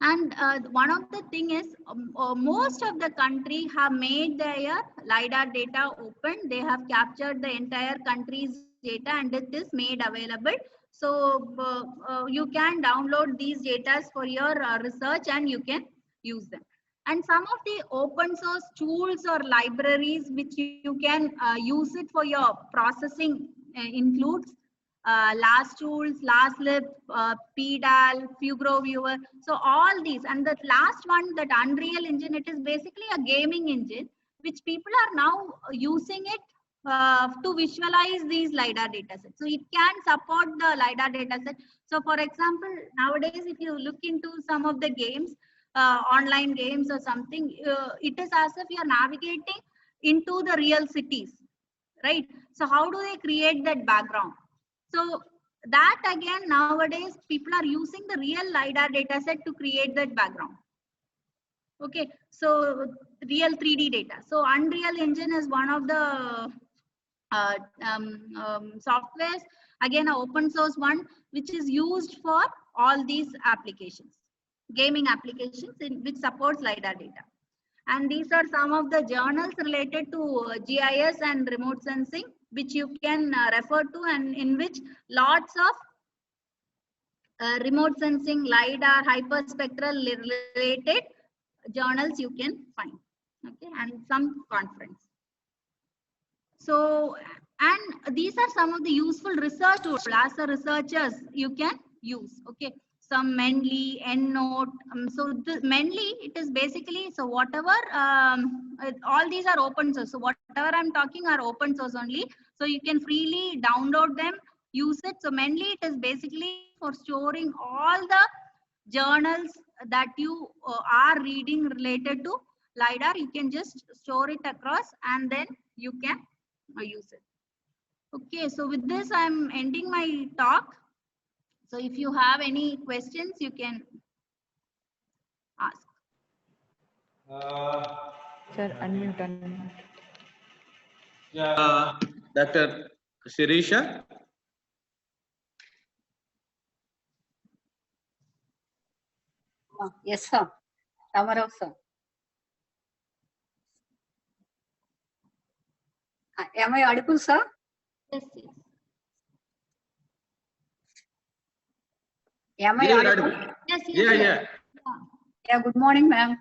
And one of the thing is most of the country have made their LiDAR data open. They have captured the entire country's data and it is made available. So you can download these data for your research and you can use them. And some of the open source tools or libraries which you can use it for your processing includes LastTools, LastLib, PDAL, Fugro Viewer. So all these, and the last one, that Unreal Engine, it is basically a gaming engine which people are now using it to visualize these LiDAR datasets. So it can support the LiDAR dataset. So for example, nowadays, if you look into some of the games, online games or something, it is as if you are navigating into the real cities, right? So how do they create that background? So that again, nowadays, people are using the real LiDAR dataset to create that background. Okay, so real 3D data. So Unreal Engine is one of the softwares, again, an open source one, which is used for all these applications, gaming applications which supports LiDAR data. And these are some of the journals related to GIS and remote sensing, which you can refer to, and in which lots of remote sensing, LiDAR, hyperspectral related journals you can find. Okay, and some conference. So, and these are some of the useful research tools as a researchers you can use. Okay, some Mendeley, EndNote. So the Mendeley, it is basically, so whatever, all these are open source. So whatever I'm talking are open source only. So you can freely download them, use it. So Mendeley, it is basically for storing all the journals that you are reading related to LiDAR. You can just store it across and then you can use it. Okay, so with this, I'm ending my talk. So if you have any questions, you can ask. Sir, unmute. Yeah, Dr. Shirisha. Yes, sir. Ramarao, sir. Am I audible, sir? Yes, yes. Am I Yeah, you're audible? audible. Yes, yes, Yeah, yes. yeah. Yeah, good morning, ma'am.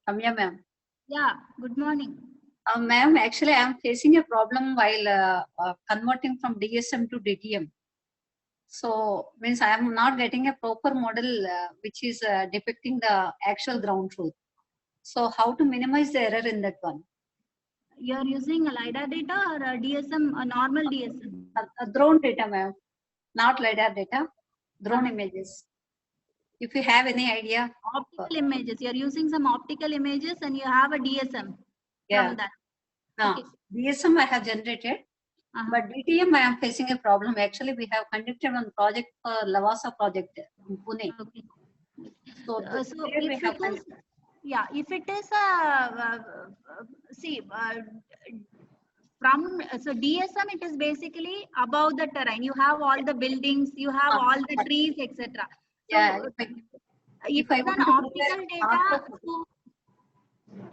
Ramya, ma'am. Yeah, good morning. Ma'am, actually, I am facing a problem while converting from DSM to DTM. So, means I am not getting a proper model which is depicting the actual ground truth. So, how to minimize the error in that one? You're using a LiDAR data or a DSM, a normal DSM? Drone data, ma'am. Not LiDAR data, drone Uh-huh. images. If you have any idea. Optical images. You're using some optical images and you have a DSM Yeah. from that. No, Okay. DSM I have generated, Uh-huh. but DTM I am facing a problem. Actually, we have conducted one project for Lavasa project in Pune. Okay. So, So there we if have it is, yeah, if it is a, see, from, so DSM, it is basically above the terrain. You have all the buildings, you have all the trees, etc. yeah, So if it's I an want to optical prepare data. So,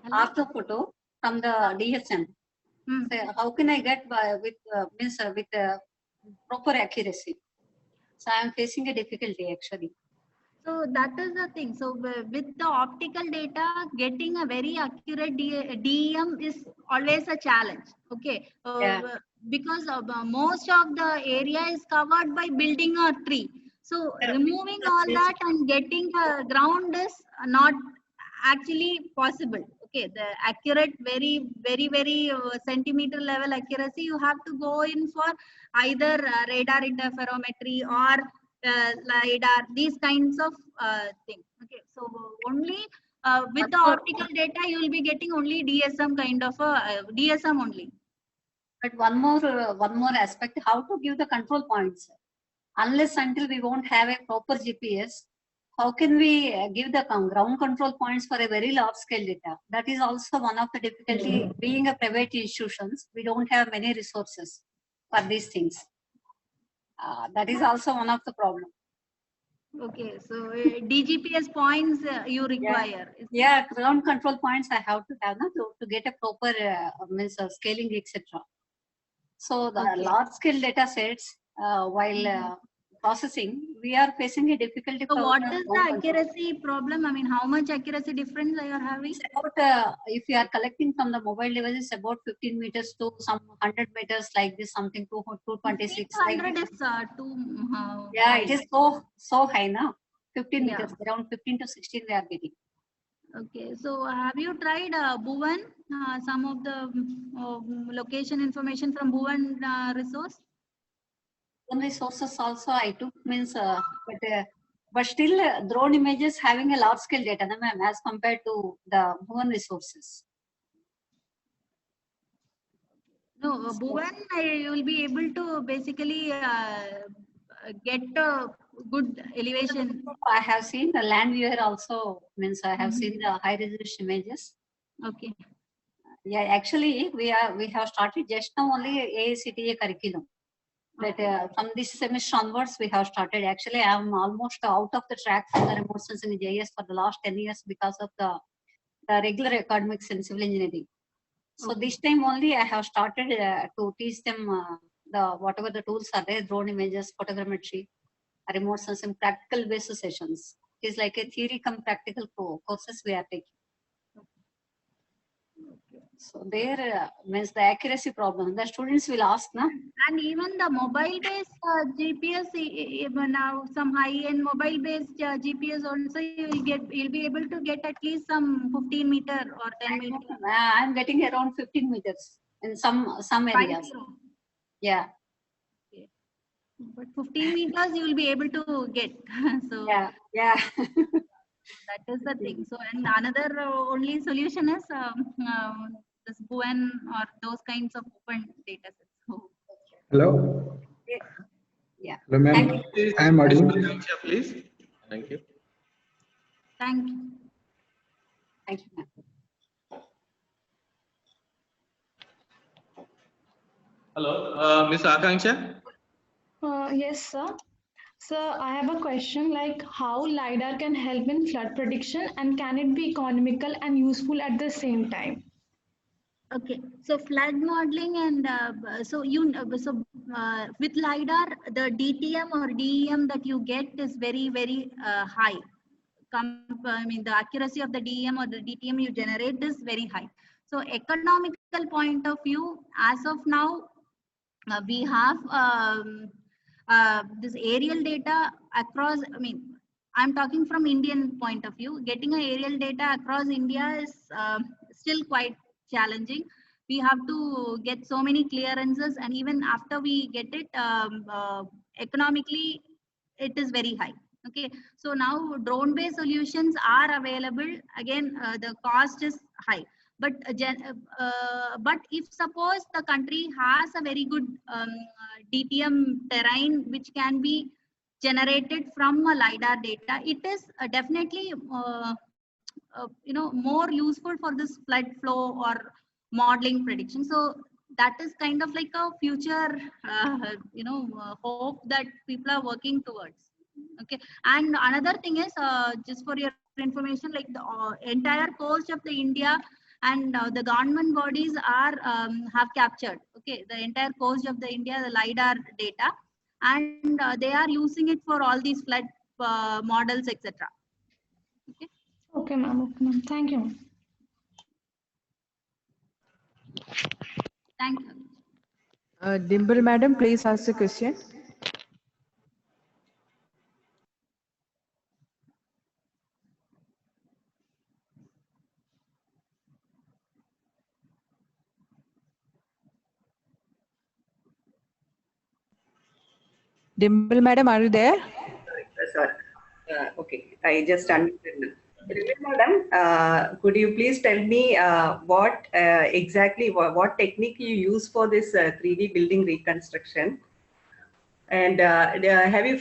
hello? after photo from the DSM, Hmm. so how can I get by with with proper accuracy? So I am facing a difficulty actually. So that is the thing. So with the optical data, getting a very accurate DEM is always a challenge. Okay, Yeah. because most of the area is covered by building or tree. So removing all that and getting the ground is not actually possible. Okay, the accurate, very centimeter level accuracy, you have to go in for either radar interferometry or LiDAR, these kinds of things. Okay, so only with the optical data, you will be getting only DSM kind of a DSM only. But one more aspect, how to give the control points. Unless until we won't have a proper GPS, how can we give the ground control points for a very large scale data? That is also one of the difficulty. Being a private institutions, we don't have many resources for these things. That is also one of the problem. Okay, so DGPS points you require. Yeah, ground control points I have to have to get a proper means scaling, etc. So the Okay. large scale data sets, while processing, we are facing a difficulty. So for what the is ground the control. accuracy problem? I mean, how much accuracy difference you are having? It's about if you are collecting from the mobile devices about 15 meters to some 100 meters like this, something to 226. Like 100 this. is too Yeah, high. it is so high now. 15 Yeah. meters, around 15 to 16 we are getting. Okay, so have you tried Bhuvan, some of the location information from Bhuvan resource? One resources also I took means, but still drone images having a large scale data, na, ma'am, as compared to the Bhuvan resources. No, Bhuvan, you will be able to basically get a good elevation. I have seen the land viewer also means I have seen the high resolution images. Okay. Yeah, actually we have started just now only AICTE curriculum. That from this semester onwards we have started. Actually, I am almost out of the track from the remote sensing JS for the last 10 years because of the regular academics in civil engineering. So this time only I have started to teach them the whatever the tools are there, drone images, photogrammetry, remote sensing, practical based sessions. It is like a theory come practical courses we are taking. So there means the accuracy problem. The students will ask, na? And even the mobile-based GPS, even now some high-end mobile-based GPS also you'll be able to get at least some 15 meter or 10 meter. I'm getting around 15 meters in some areas. 50. Yeah. Okay. But 15 meters you will be able to get. So Yeah. that is the thing. So and another only solution is this Bhuvan or those kinds of open data sets. So, Hello. Yeah. Hello, Thank ma'am. Please, I am audible. please. Thank you. thank you. Thank you, ma'am. Hello, Miss Akanksha. Yes, sir. So I have a question like how LiDAR can help in flood prediction and can it be economical and useful at the same time? Okay, so flood modeling and with LiDAR, the DTM or DEM that you get is very high. I mean, the accuracy of the DEM or the DTM you generate is very high. So economical point of view, as of now, we have this aerial data across. I mean, I'm talking from Indian point of view. Getting a aerial data across India is still quite challenging. We have to get so many clearances, and even after we get it, economically, it is very high. Okay, so now drone-based solutions are available. Again, the cost is high, but but if suppose the country has a very good DTM terrain which can be generated from a LiDAR data, it is definitely more useful for this flood flow or modeling prediction. So that is kind of like a future hope that people are working towards. Okay, and another thing is just for your information, like the entire coast of the India and the government bodies are have captured, okay, the entire coast of the India, the LiDAR data, and they are using it for all these flood models, etc. Okay. Okay, ma'am. Okay, ma'am. Thank you, ma'am. Thank you. Dimple madam, please ask the question. Dimple madam, are you there? Sorry. Okay, I just unmuted. Madam, could you please tell me what exactly what technique you use for this 3D building reconstruction? And have you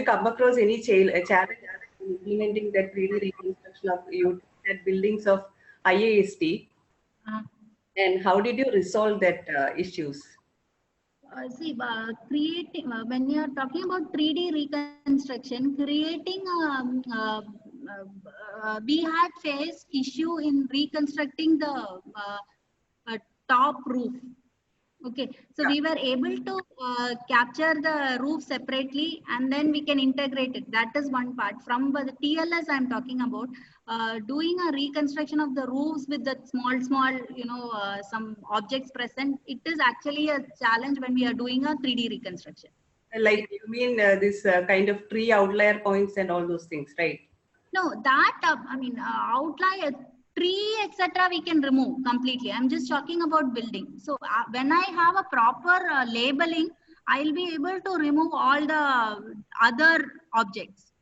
come across any challenge in implementing that 3D reconstruction of your buildings of IAST? And how did you resolve that issues? Creating when you are talking about 3D reconstruction, creating we had faced issue in reconstructing the top roof. Okay, so we were able to capture the roof separately and then we can integrate it. That is one part. From the TLS I'm talking about, doing a reconstruction of the roofs with the small, some objects present, it is actually a challenge when we are doing a 3D reconstruction. Like you mean this kind of tree outlier points and all those things, right? No, that, outlier, tree, etc. we can remove completely. I'm just talking about building. So when I have a proper labeling, I'll be able to remove all the other objects.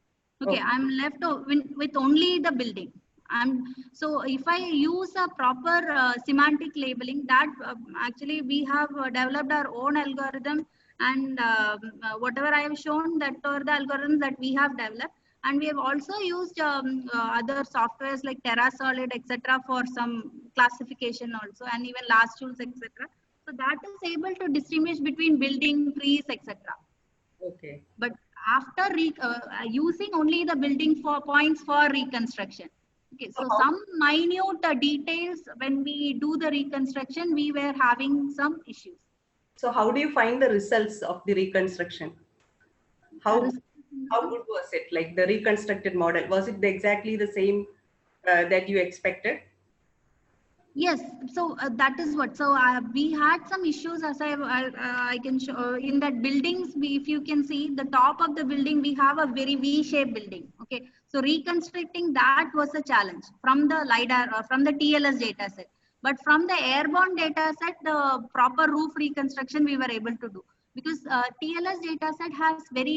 Okay, I'm left with only the building. So if I use a proper semantic labeling, that actually we have developed our own algorithm, and whatever I have shown, that are the algorithms that we have developed. And we have also used other softwares like TerraSolid, etc. for some classification also, and even LastTools, etc. So that is able to distinguish between building, trees, etc. Okay. But after using only the building for points for reconstruction. Okay, so some minute details when we do the reconstruction, we were having some issues. So how do you find the results of the reconstruction? How good was it? Like the reconstructed model, was it exactly the same that you expected? Yes, so that is what. So we had some issues, as I can show in that buildings. If you can see the top of the building, we have a very V-shaped building. Okay, so reconstructing that was a challenge from the LiDAR or from the TLS data set. But from the airborne data set, the proper roof reconstruction we were able to do, because TLS data set has very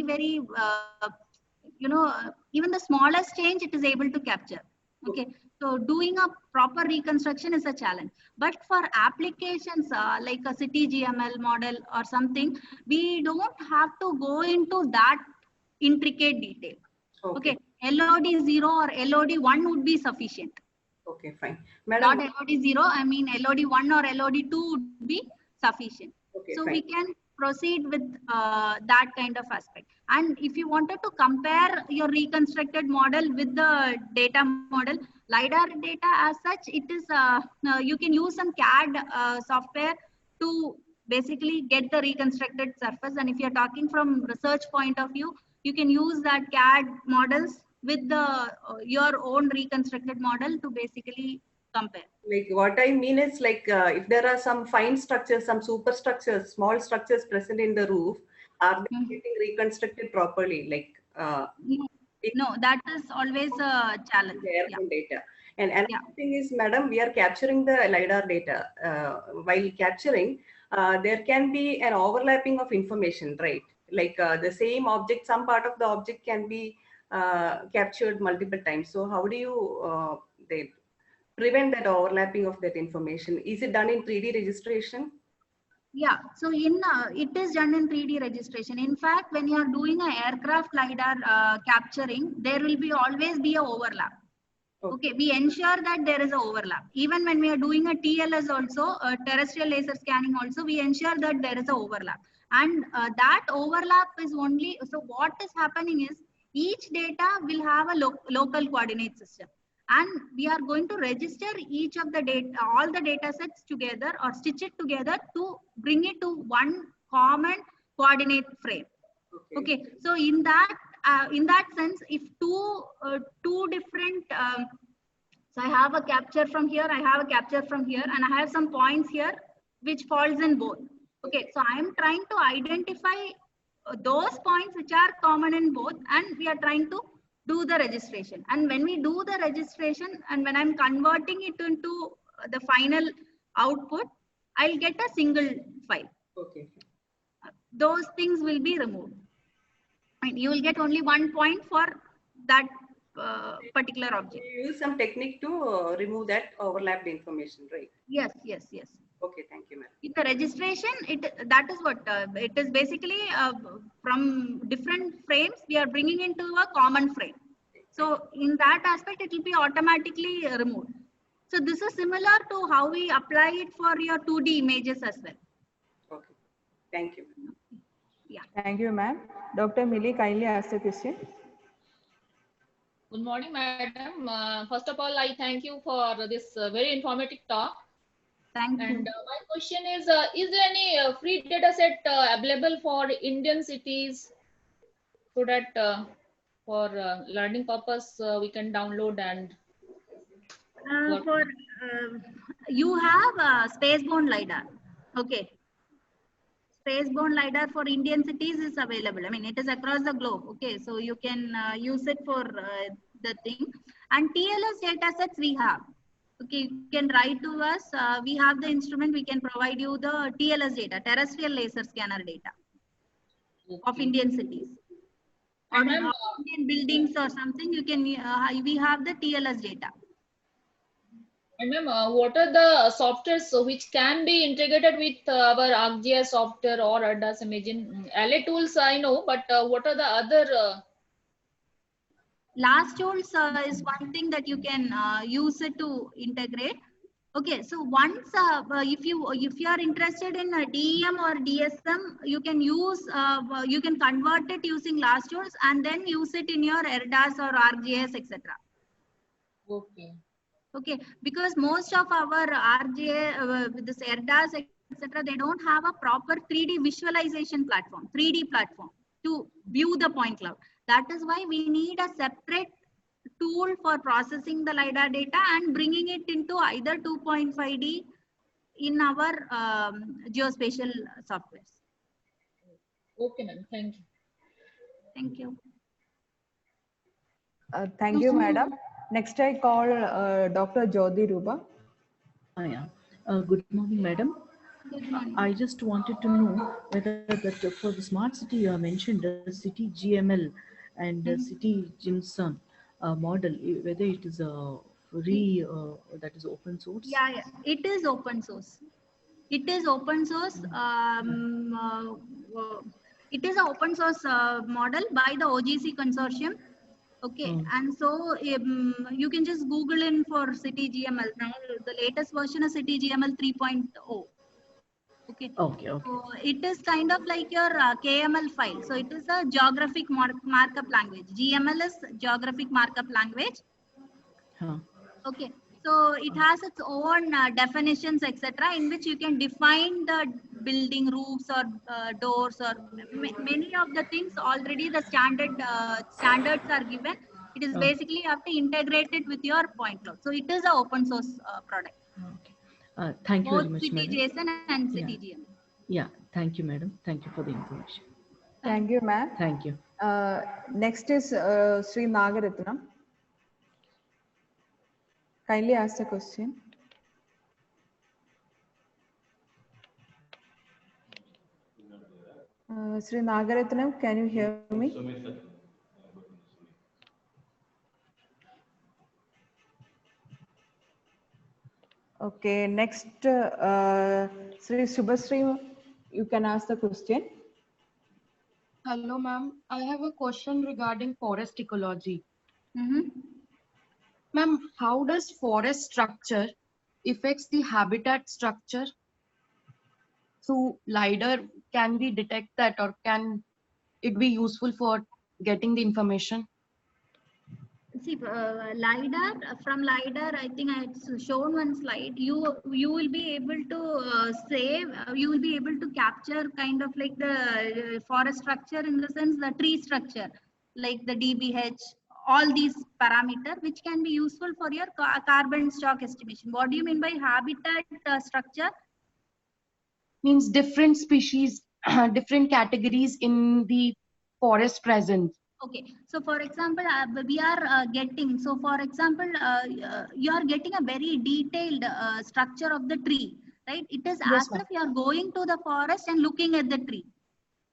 even the smallest change it is able to capture. Okay, so doing a proper reconstruction is a challenge. But for applications like a CityGML model or something, we don't have to go into that intricate detail. Okay, LOD 0 or LOD 1 would be sufficient. Okay, fine. Madam, not LOD 0, I mean LOD 1 or LOD 2 would be sufficient. Okay, so fine. We can proceed with that kind of aspect. And if you wanted to compare your reconstructed model with the data model, LiDAR data as such, it is you can use some CAD software to basically get the reconstructed surface. And if you're talking from research point of view, you can use that CAD models with the your own reconstructed model to basically compare. Like what I mean is like if there are some fine structures, some superstructures, small structures present in the roof, are they getting reconstructed properly? Like no, that is always a challenge. the airborne data. And another Yeah. thing is, madam, we are capturing the LiDAR data. While capturing, there can be an overlapping of information, right? Like the same object, some part of the object can be captured multiple times. So how do you they prevent that overlapping of that information? Is it done in 3D registration? Yeah, so in it is done in 3D registration. In fact, when you are doing a aircraft LiDAR capturing, there will be always be a overlap. Okay, we ensure that there is a overlap. Even when we are doing a TLS also, terrestrial laser scanning also, we ensure that there is a overlap. And that overlap is only, so what is happening is each data will have a local coordinate system. And we are going to register each of the data, all the data sets together or stitch it together to bring it to one common coordinate frame. Okay, so in that sense, if two different, so I have a capture from here, I have a capture from here, and I have some points here which falls in both. Okay, so I am trying to identify those points which are common in both, and we are trying to do the registration. And when we do the registration, and when I'm converting it into the final output, I'll get a single file. Okay. Those things will be removed. And you will get only one point for that particular object. You use some technique to remove that overlapped information, right? Yes, yes, yes. Okay, thank you, ma'am. In the registration, that is what it is basically from different frames we are bringing into a common frame. So in that aspect, it will be automatically removed. So this is similar to how we apply it for your 2D images as well. Okay, thank you. Yeah. Thank you, ma'am. Dr. Millie, kindly ask the question. Good morning, madam. First of all, I thank you for this very informative talk. Thank you. And my question is there any free data set available for Indian cities so that for learning purpose we can download and For you have spaceborne LiDAR. Okay. Spaceborne LiDAR for Indian cities is available. I mean, it is across the globe. Okay, so you can use it for the thing. And TLS data sets we have. Okay, you can write to us. We have the instrument. We can provide you the TLS data, terrestrial laser scanner data of Indian cities. Or Indian buildings or something. You can. We have the TLS data. And ma'am, what are the softwares which can be integrated with our ArcGIS software or ADAS imaging? LA tools I know, but what are the other? LAS tools is one thing that you can use it to integrate. Okay, so once if you are interested in DEM or DSM, you can use you can convert it using LAS tools and then use it in your AirDAS or ArcGIS, etc. Okay. Okay, because most of our RGA, with this AirDAS, etc., they don't have a proper 3D visualization platform, 3D platform to view the point cloud. That is why we need a separate tool for processing the LiDAR data and bringing it into either 2.5D in our geospatial softwares. Okay, ma'am. Thank you. Thank you. Thank you, madam. Next, I call Dr. Jyoti Ruba. Yeah. Good morning, madam. Good morning. I just wanted to know whether that for the smart city you have mentioned the city GML and the city Jimson model, whether it is a free that is open source. Yeah, yeah, it is open source. It is open source. It is an open source model by the OGC consortium. Okay, and so you can just Google in for City GML. Now the latest version is City GML 3.0. Okay. Okay, okay. So it is kind of like your KML file. So it is a geographic markup language. GML is geographic markup language. Huh. Okay. So it has its own definitions, etc., in which you can define the building roofs or doors or many of the things already the standards are given. It is Oh. basically you have to integrate it with your point cloud. So it is an open source product. Okay. Thank you Both very much, madam. CityJSON and Yeah. CityGM. Yeah. Thank you, madam. Thank you for the information. Thank you, ma'am. Thank you. Next is Sri Nagaratnam. Kindly ask the question. Sri Nagaratnam, can you hear me? Okay, next, Sri Subhasri, you can ask the question. Hello, ma'am. I have a question regarding forest ecology. Ma'am, how does forest structure affects the habitat structure? So LiDAR, can we detect that, or can it be useful for getting the information? See, LiDAR, from LiDAR, I think I had shown one slide. You will be able to you will be able to capture kind of like the forest structure, in the sense the tree structure, like the DBH, all these parameters, which can be useful for your carbon stock estimation. What do you mean by habitat structure? Means different species, different categories in the forest present. Okay, so for example, we are getting, so for example, you are getting a very detailed structure of the tree, right? It is Yes, as ma'am. if you are going to the forest and looking at the tree.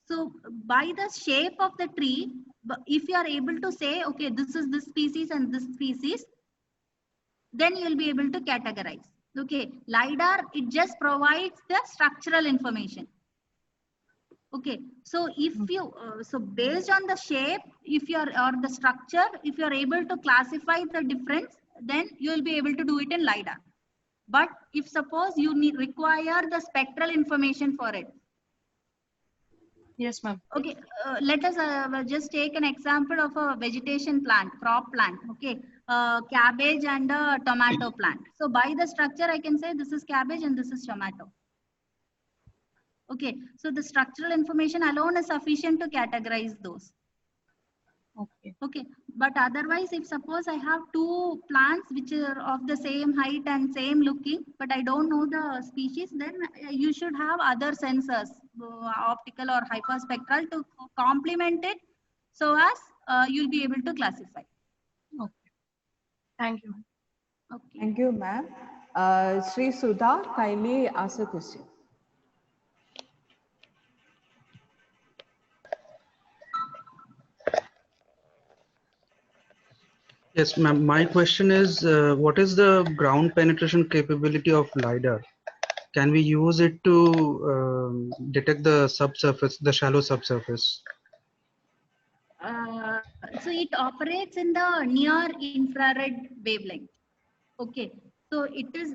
So by the shape of the tree, if you are able to say, okay, this is this species and this species, then you will be able to categorize. Okay, LiDAR, it just provides the structural information. Okay, so if you so based on the shape, if you are, or the structure, if you are able to classify the difference, then you will be able to do it in LiDAR. But if suppose you require the spectral information for it. Yes, ma'am. Okay, let us just take an example of a vegetation plant, crop plant. Okay, cabbage and a tomato plant. So by the structure, I can say this is cabbage and this is tomato. Okay, so the structural information alone is sufficient to categorize those. Okay. Okay, but otherwise, if suppose I have two plants which are of the same height and same looking, but I don't know the species, then you should have other sensors, optical or hyperspectral, to complement it, so as you'll be able to classify. Okay. Thank you. Okay. Thank you, ma'am. Sri Sudha, kindly ask the question. Yes, ma'am. My question is, what is the ground penetration capability of LiDAR? Can we use it to detect the subsurface, the shallow subsurface? So it operates in the near infrared wavelength. Okay, so it is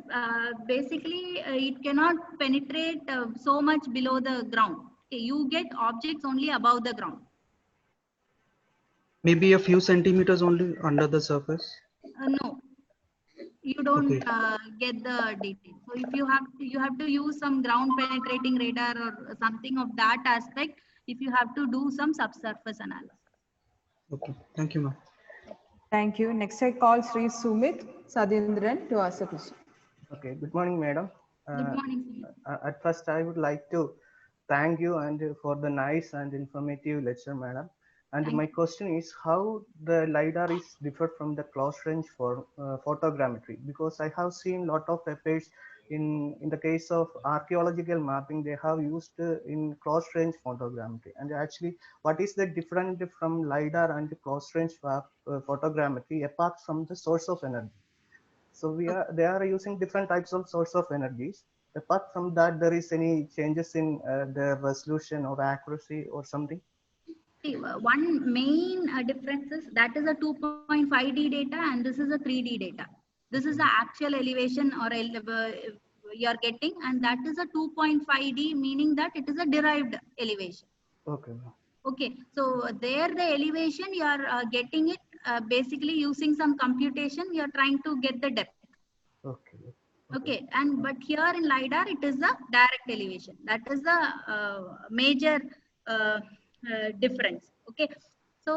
basically it cannot penetrate so much below the ground. Okay, you get objects only above the ground. Maybe a few centimeters only under the surface? No, you don't Okay. get the detail. So if you have to use some ground penetrating radar or something of that aspect, if you have to do some subsurface analysis. Okay. Thank you, ma'am. Thank you. Next, I call Sri Sumit Sadindran to ask a question. Okay, good morning, madam. Good morning. At first, I would like to thank you and for the nice and informative lecture, madam. And my question is how the LiDAR is different from the close range for photogrammetry, because I have seen a lot of efforts in the case of archaeological mapping, they have used in close range photogrammetry. And actually, what is the difference from LiDAR and close range photogrammetry apart from the source of energy? So they are using different types of source of energies. Apart from that, there is any changes in the resolution or accuracy or something? See, one main difference is that is a 2.5D data and this is a 3D data. This is the actual elevation or you are getting, and that is a 2.5D, meaning that it is a derived elevation. Okay. Okay, so there the elevation you are getting it basically using some computation. You are trying to get the depth. Okay. Okay, and but here in LiDAR it is the direct elevation. That is the major difference. Okay, so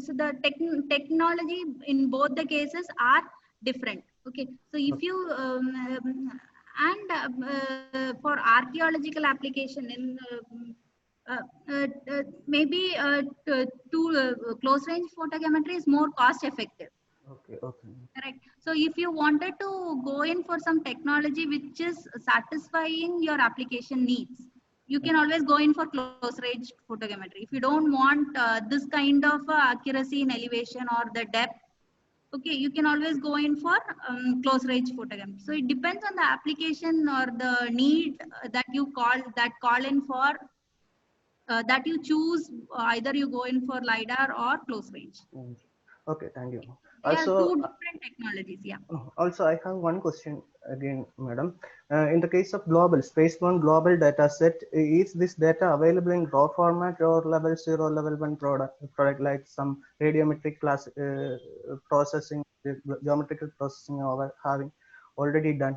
so the technology in both the cases are different. Okay, so if you for archaeological application in maybe close range photogrammetry is more cost effective. Okay. Okay. Correct. So if you wanted to go in for some technology which is satisfying your application needs, you can always go in for close range photogrammetry. If you don't want this kind of accuracy in elevation or the depth, okay, you can always go in for close range photogrammetry. So it depends on the application or the need that you call in for. That you choose, either you go in for LiDAR or close range. Okay, thank you. They are Also, two different technologies, yeah. Also, I have one question again, madam. In the case of spaceborne global data set, is this data available in raw format or level 0, level 1 product like some radiometric class processing, geometrical processing having already done?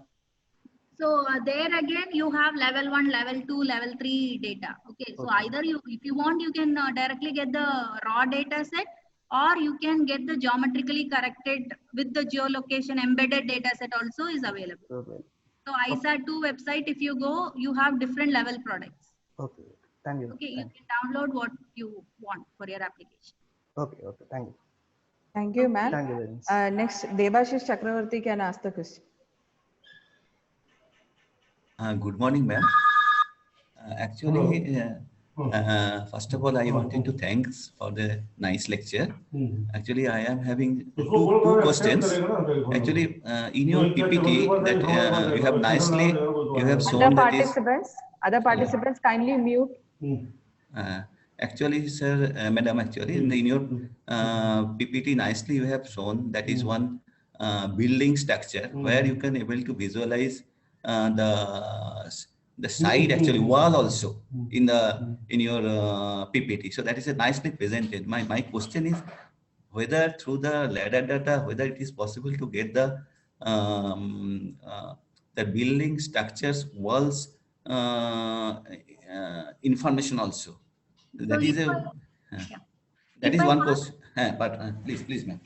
So there again, you have level 1, level 2, level 3 data. Okay, so either you, if you want, you can directly get the raw data set, or you can get the geometrically corrected with the geolocation embedded data set also is available. Okay. So ISA2 website, if you go, you have different level products. Okay, thank you. Okay, you can download what you want for your application. Okay, thank you. Thank you, ma'am. Thank you very much. Next, Debashish Chakravarti can ask the question. Good morning, ma'am. Actually, first of all, I wanted to thanks for the nice lecture. Actually, I am having two questions. Actually, in your PPT that you have nicely, you have shown Other participants, kindly mute. Actually, sir, madam, actually, in your PPT nicely you have shown that is one building structure where you can able to visualize the side actually wall also in your PPT. So that is a nicely presented. My question is whether through the LiDAR data, whether it is possible to get the building structures walls information also. That is one question. Please, ma'am.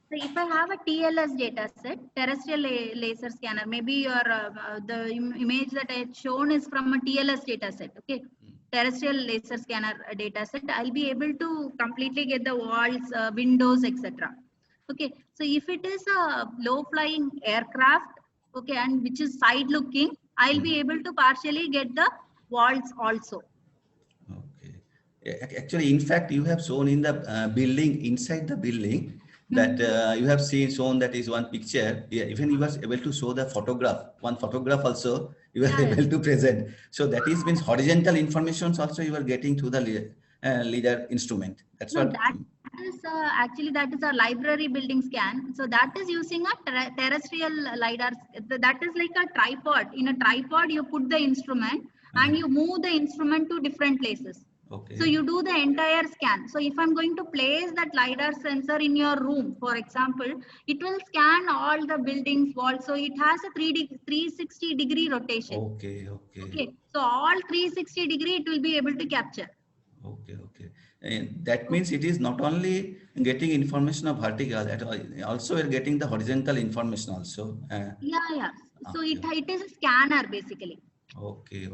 So if I have a TLS data set, terrestrial laser scanner, maybe your the image that I had shown is from a TLS data set, okay? Terrestrial laser scanner data set, I'll be able to completely get the walls, windows, etc. Okay, so if it is a low flying aircraft, okay, and which is side looking, I'll be able to partially get the walls also. Actually, in fact, you have shown in the building, inside the building, that you have shown that is one picture. Yeah, even you was able to show the photograph. One photograph also you were able to present. So that is means horizontal information also you are getting through the LiDAR instrument. That's what. That is actually that is a library building scan. So that is using a terrestrial LiDAR. That is like a tripod. In a tripod, you put the instrument and you move the instrument to different places. Okay. So you do the entire scan. So if I'm going to place that LiDAR sensor in your room, for example, it will scan all the buildings walls. So it has a 360 degree rotation. Okay. So all 360 degree it will be able to capture. Okay. And that means it is not only getting information of vertical, also we're getting the horizontal information also. Yeah. So it is a scanner basically. Okay.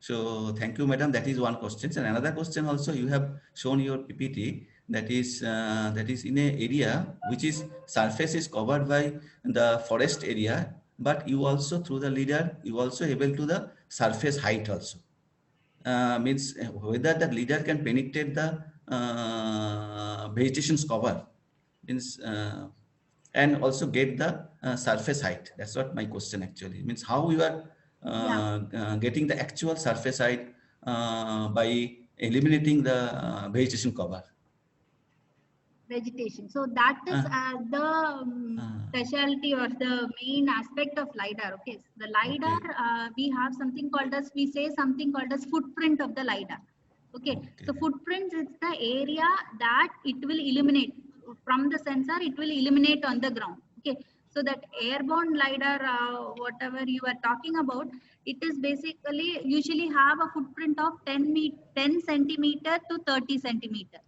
So thank you, madam. That is one question. And another question also, you have shown your PPT that is in a area which is surface is covered by the forest area, but you also through the LiDAR you also able to the surface height also. Means whether the LiDAR can penetrate the vegetation's cover, means and also get the surface height. That's what my question actually means. How you are getting the actual surface height by eliminating the vegetation cover. vegetation. So that is the specialty or the main aspect of LiDAR. Okay, so the LiDAR, we have something called as, we say something called as footprint of the LiDAR. Okay, so footprints is the area that it will illuminate from the sensor, it will illuminate on the ground. Okay, so that airborne LiDAR, whatever you are talking about, it is basically usually have a footprint of 10 centimeter to 30 centimeter.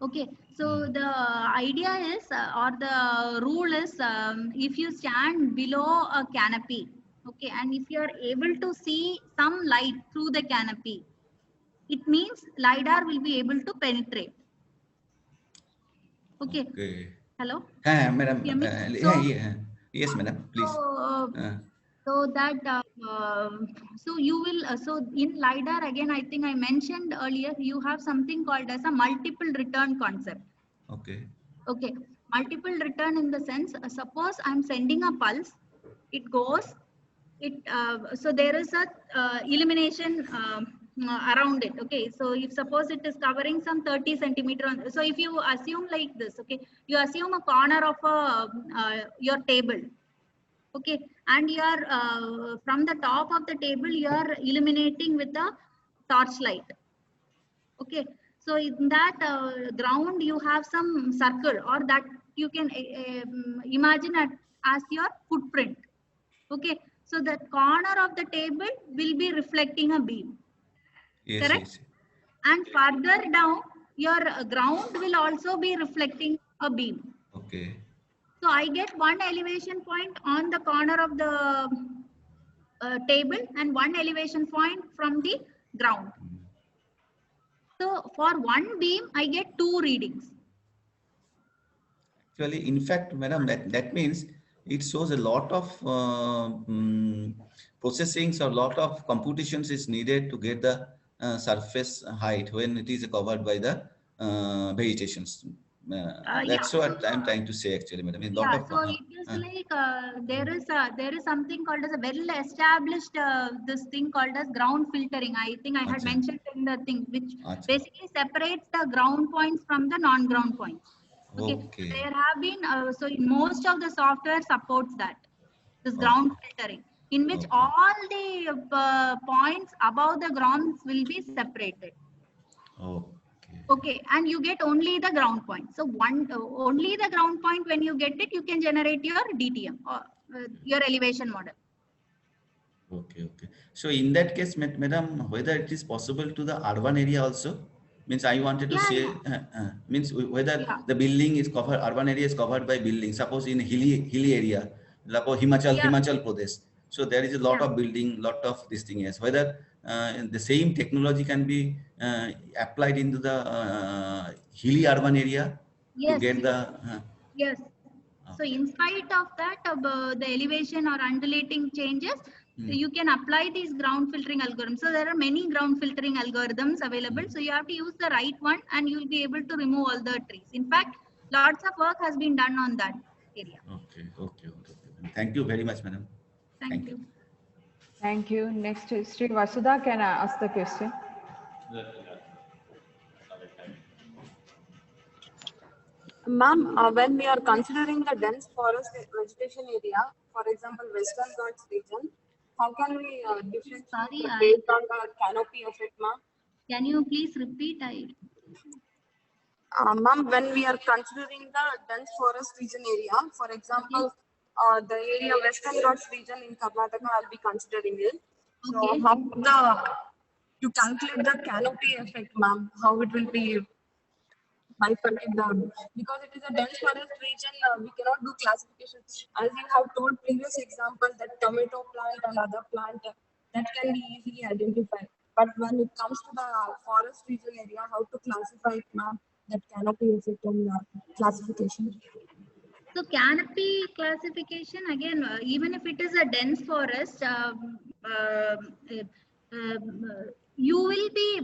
Okay, so the idea is or the rule is, if you stand below a canopy, okay, and if you are able to see some light through the canopy, it means LiDAR will be able to penetrate. Okay. Hello? Madam. Yes, madam, please. So that so you will so in LiDAR, again, I think I mentioned earlier, you have something called as a multiple return concept. Okay. Okay, multiple return in the sense, suppose I'm sending a pulse, it goes, so there is a illumination around it. Okay, so if suppose it is covering some 30 centimeter on, so if you assume like this, okay, you assume a corner of your table. Okay, and you are from the top of the table, you are illuminating with a torchlight. Okay, so in that ground you have some circle, or that you can imagine as your footprint. Okay, so the corner of the table will be reflecting a beam. Yes, correct? Yes. And further down, your ground will also be reflecting a beam. Okay. So I get one elevation point on the corner of the table and one elevation point from the ground. So for one beam, I get two readings. Actually, in fact, madam, that means it shows a lot of processings or lot of computations is needed to get the surface height when it is covered by the vegetations. That's what I'm trying to say, actually, madam. A lot of, so it is like there is something called as a well established this thing called as ground filtering. I think I had mentioned in the thing, which basically separates the ground points from the non-ground points. Okay. There have been so most of the software supports that, this ground filtering, in which all the points above the grounds will be separated. Okay, and you get only the ground point. So only the ground point, when you get it, you can generate your DTM or your elevation model. Okay. So in that case, madam, whether it is possible to the urban area also, means I wanted to say, means whether the building is covered, urban area is covered by building. Suppose in hilly area, like Himachal Pradesh. So there is a lot of building, lot of this thing. Yes, whether the same technology can be applied into the hilly urban area to get the. Yes. So in spite of that, the elevation or undulating changes, you can apply these ground filtering algorithms. So there are many ground filtering algorithms available. So you have to use the right one and you will be able to remove all the trees. In fact, lots of work has been done on that area. Okay. Thank you very much, madam. Thank you. Thank you. Next, Sri Vasudha can ask the question. Ma'am, when we are considering the dense forest vegetation area, for example, Western Ghats region, how can we differentiate based on the canopy effect, ma'am? Can you please repeat? Ma'am, when we are considering the dense forest region area, for example, the area Western Ghats region in Karnataka, I'll be considering it. So how to calculate the canopy effect, ma'am, how it will be bifurcated down, because it is a dense forest region, we cannot do classification. As you have told previous example, that tomato plant and other plant that can be easily identified. But when it comes to the forest region area, how to classify it, ma'am, that canopy effect and classification? So canopy classification, again, even if it is a dense forest, you will be,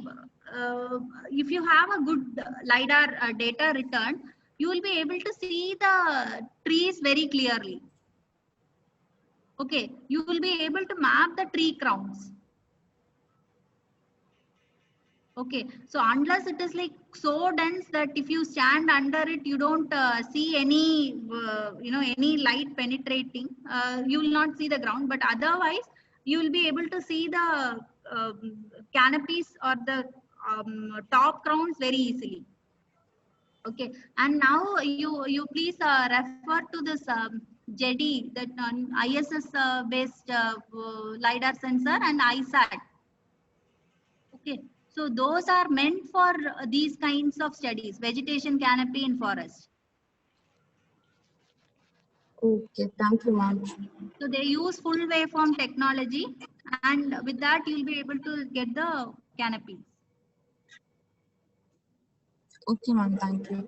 if you have a good LiDAR data return, you will be able to see the trees very clearly. Okay, you will be able to map the tree crowns. Okay, so unless it is like so dense that if you stand under it, you don't see any, any light penetrating, you will not see the ground. But otherwise, you will be able to see the canopies or the top crowns very easily. Okay, and now you please refer to this JD, that ISS based LiDAR sensor and ISAT. Okay, so those are meant for these kinds of studies, vegetation canopy in forest. Okay, thank you, ma'am. So they use full waveform technology, and with that you'll be able to get the canopies. Okay, ma'am, thank you.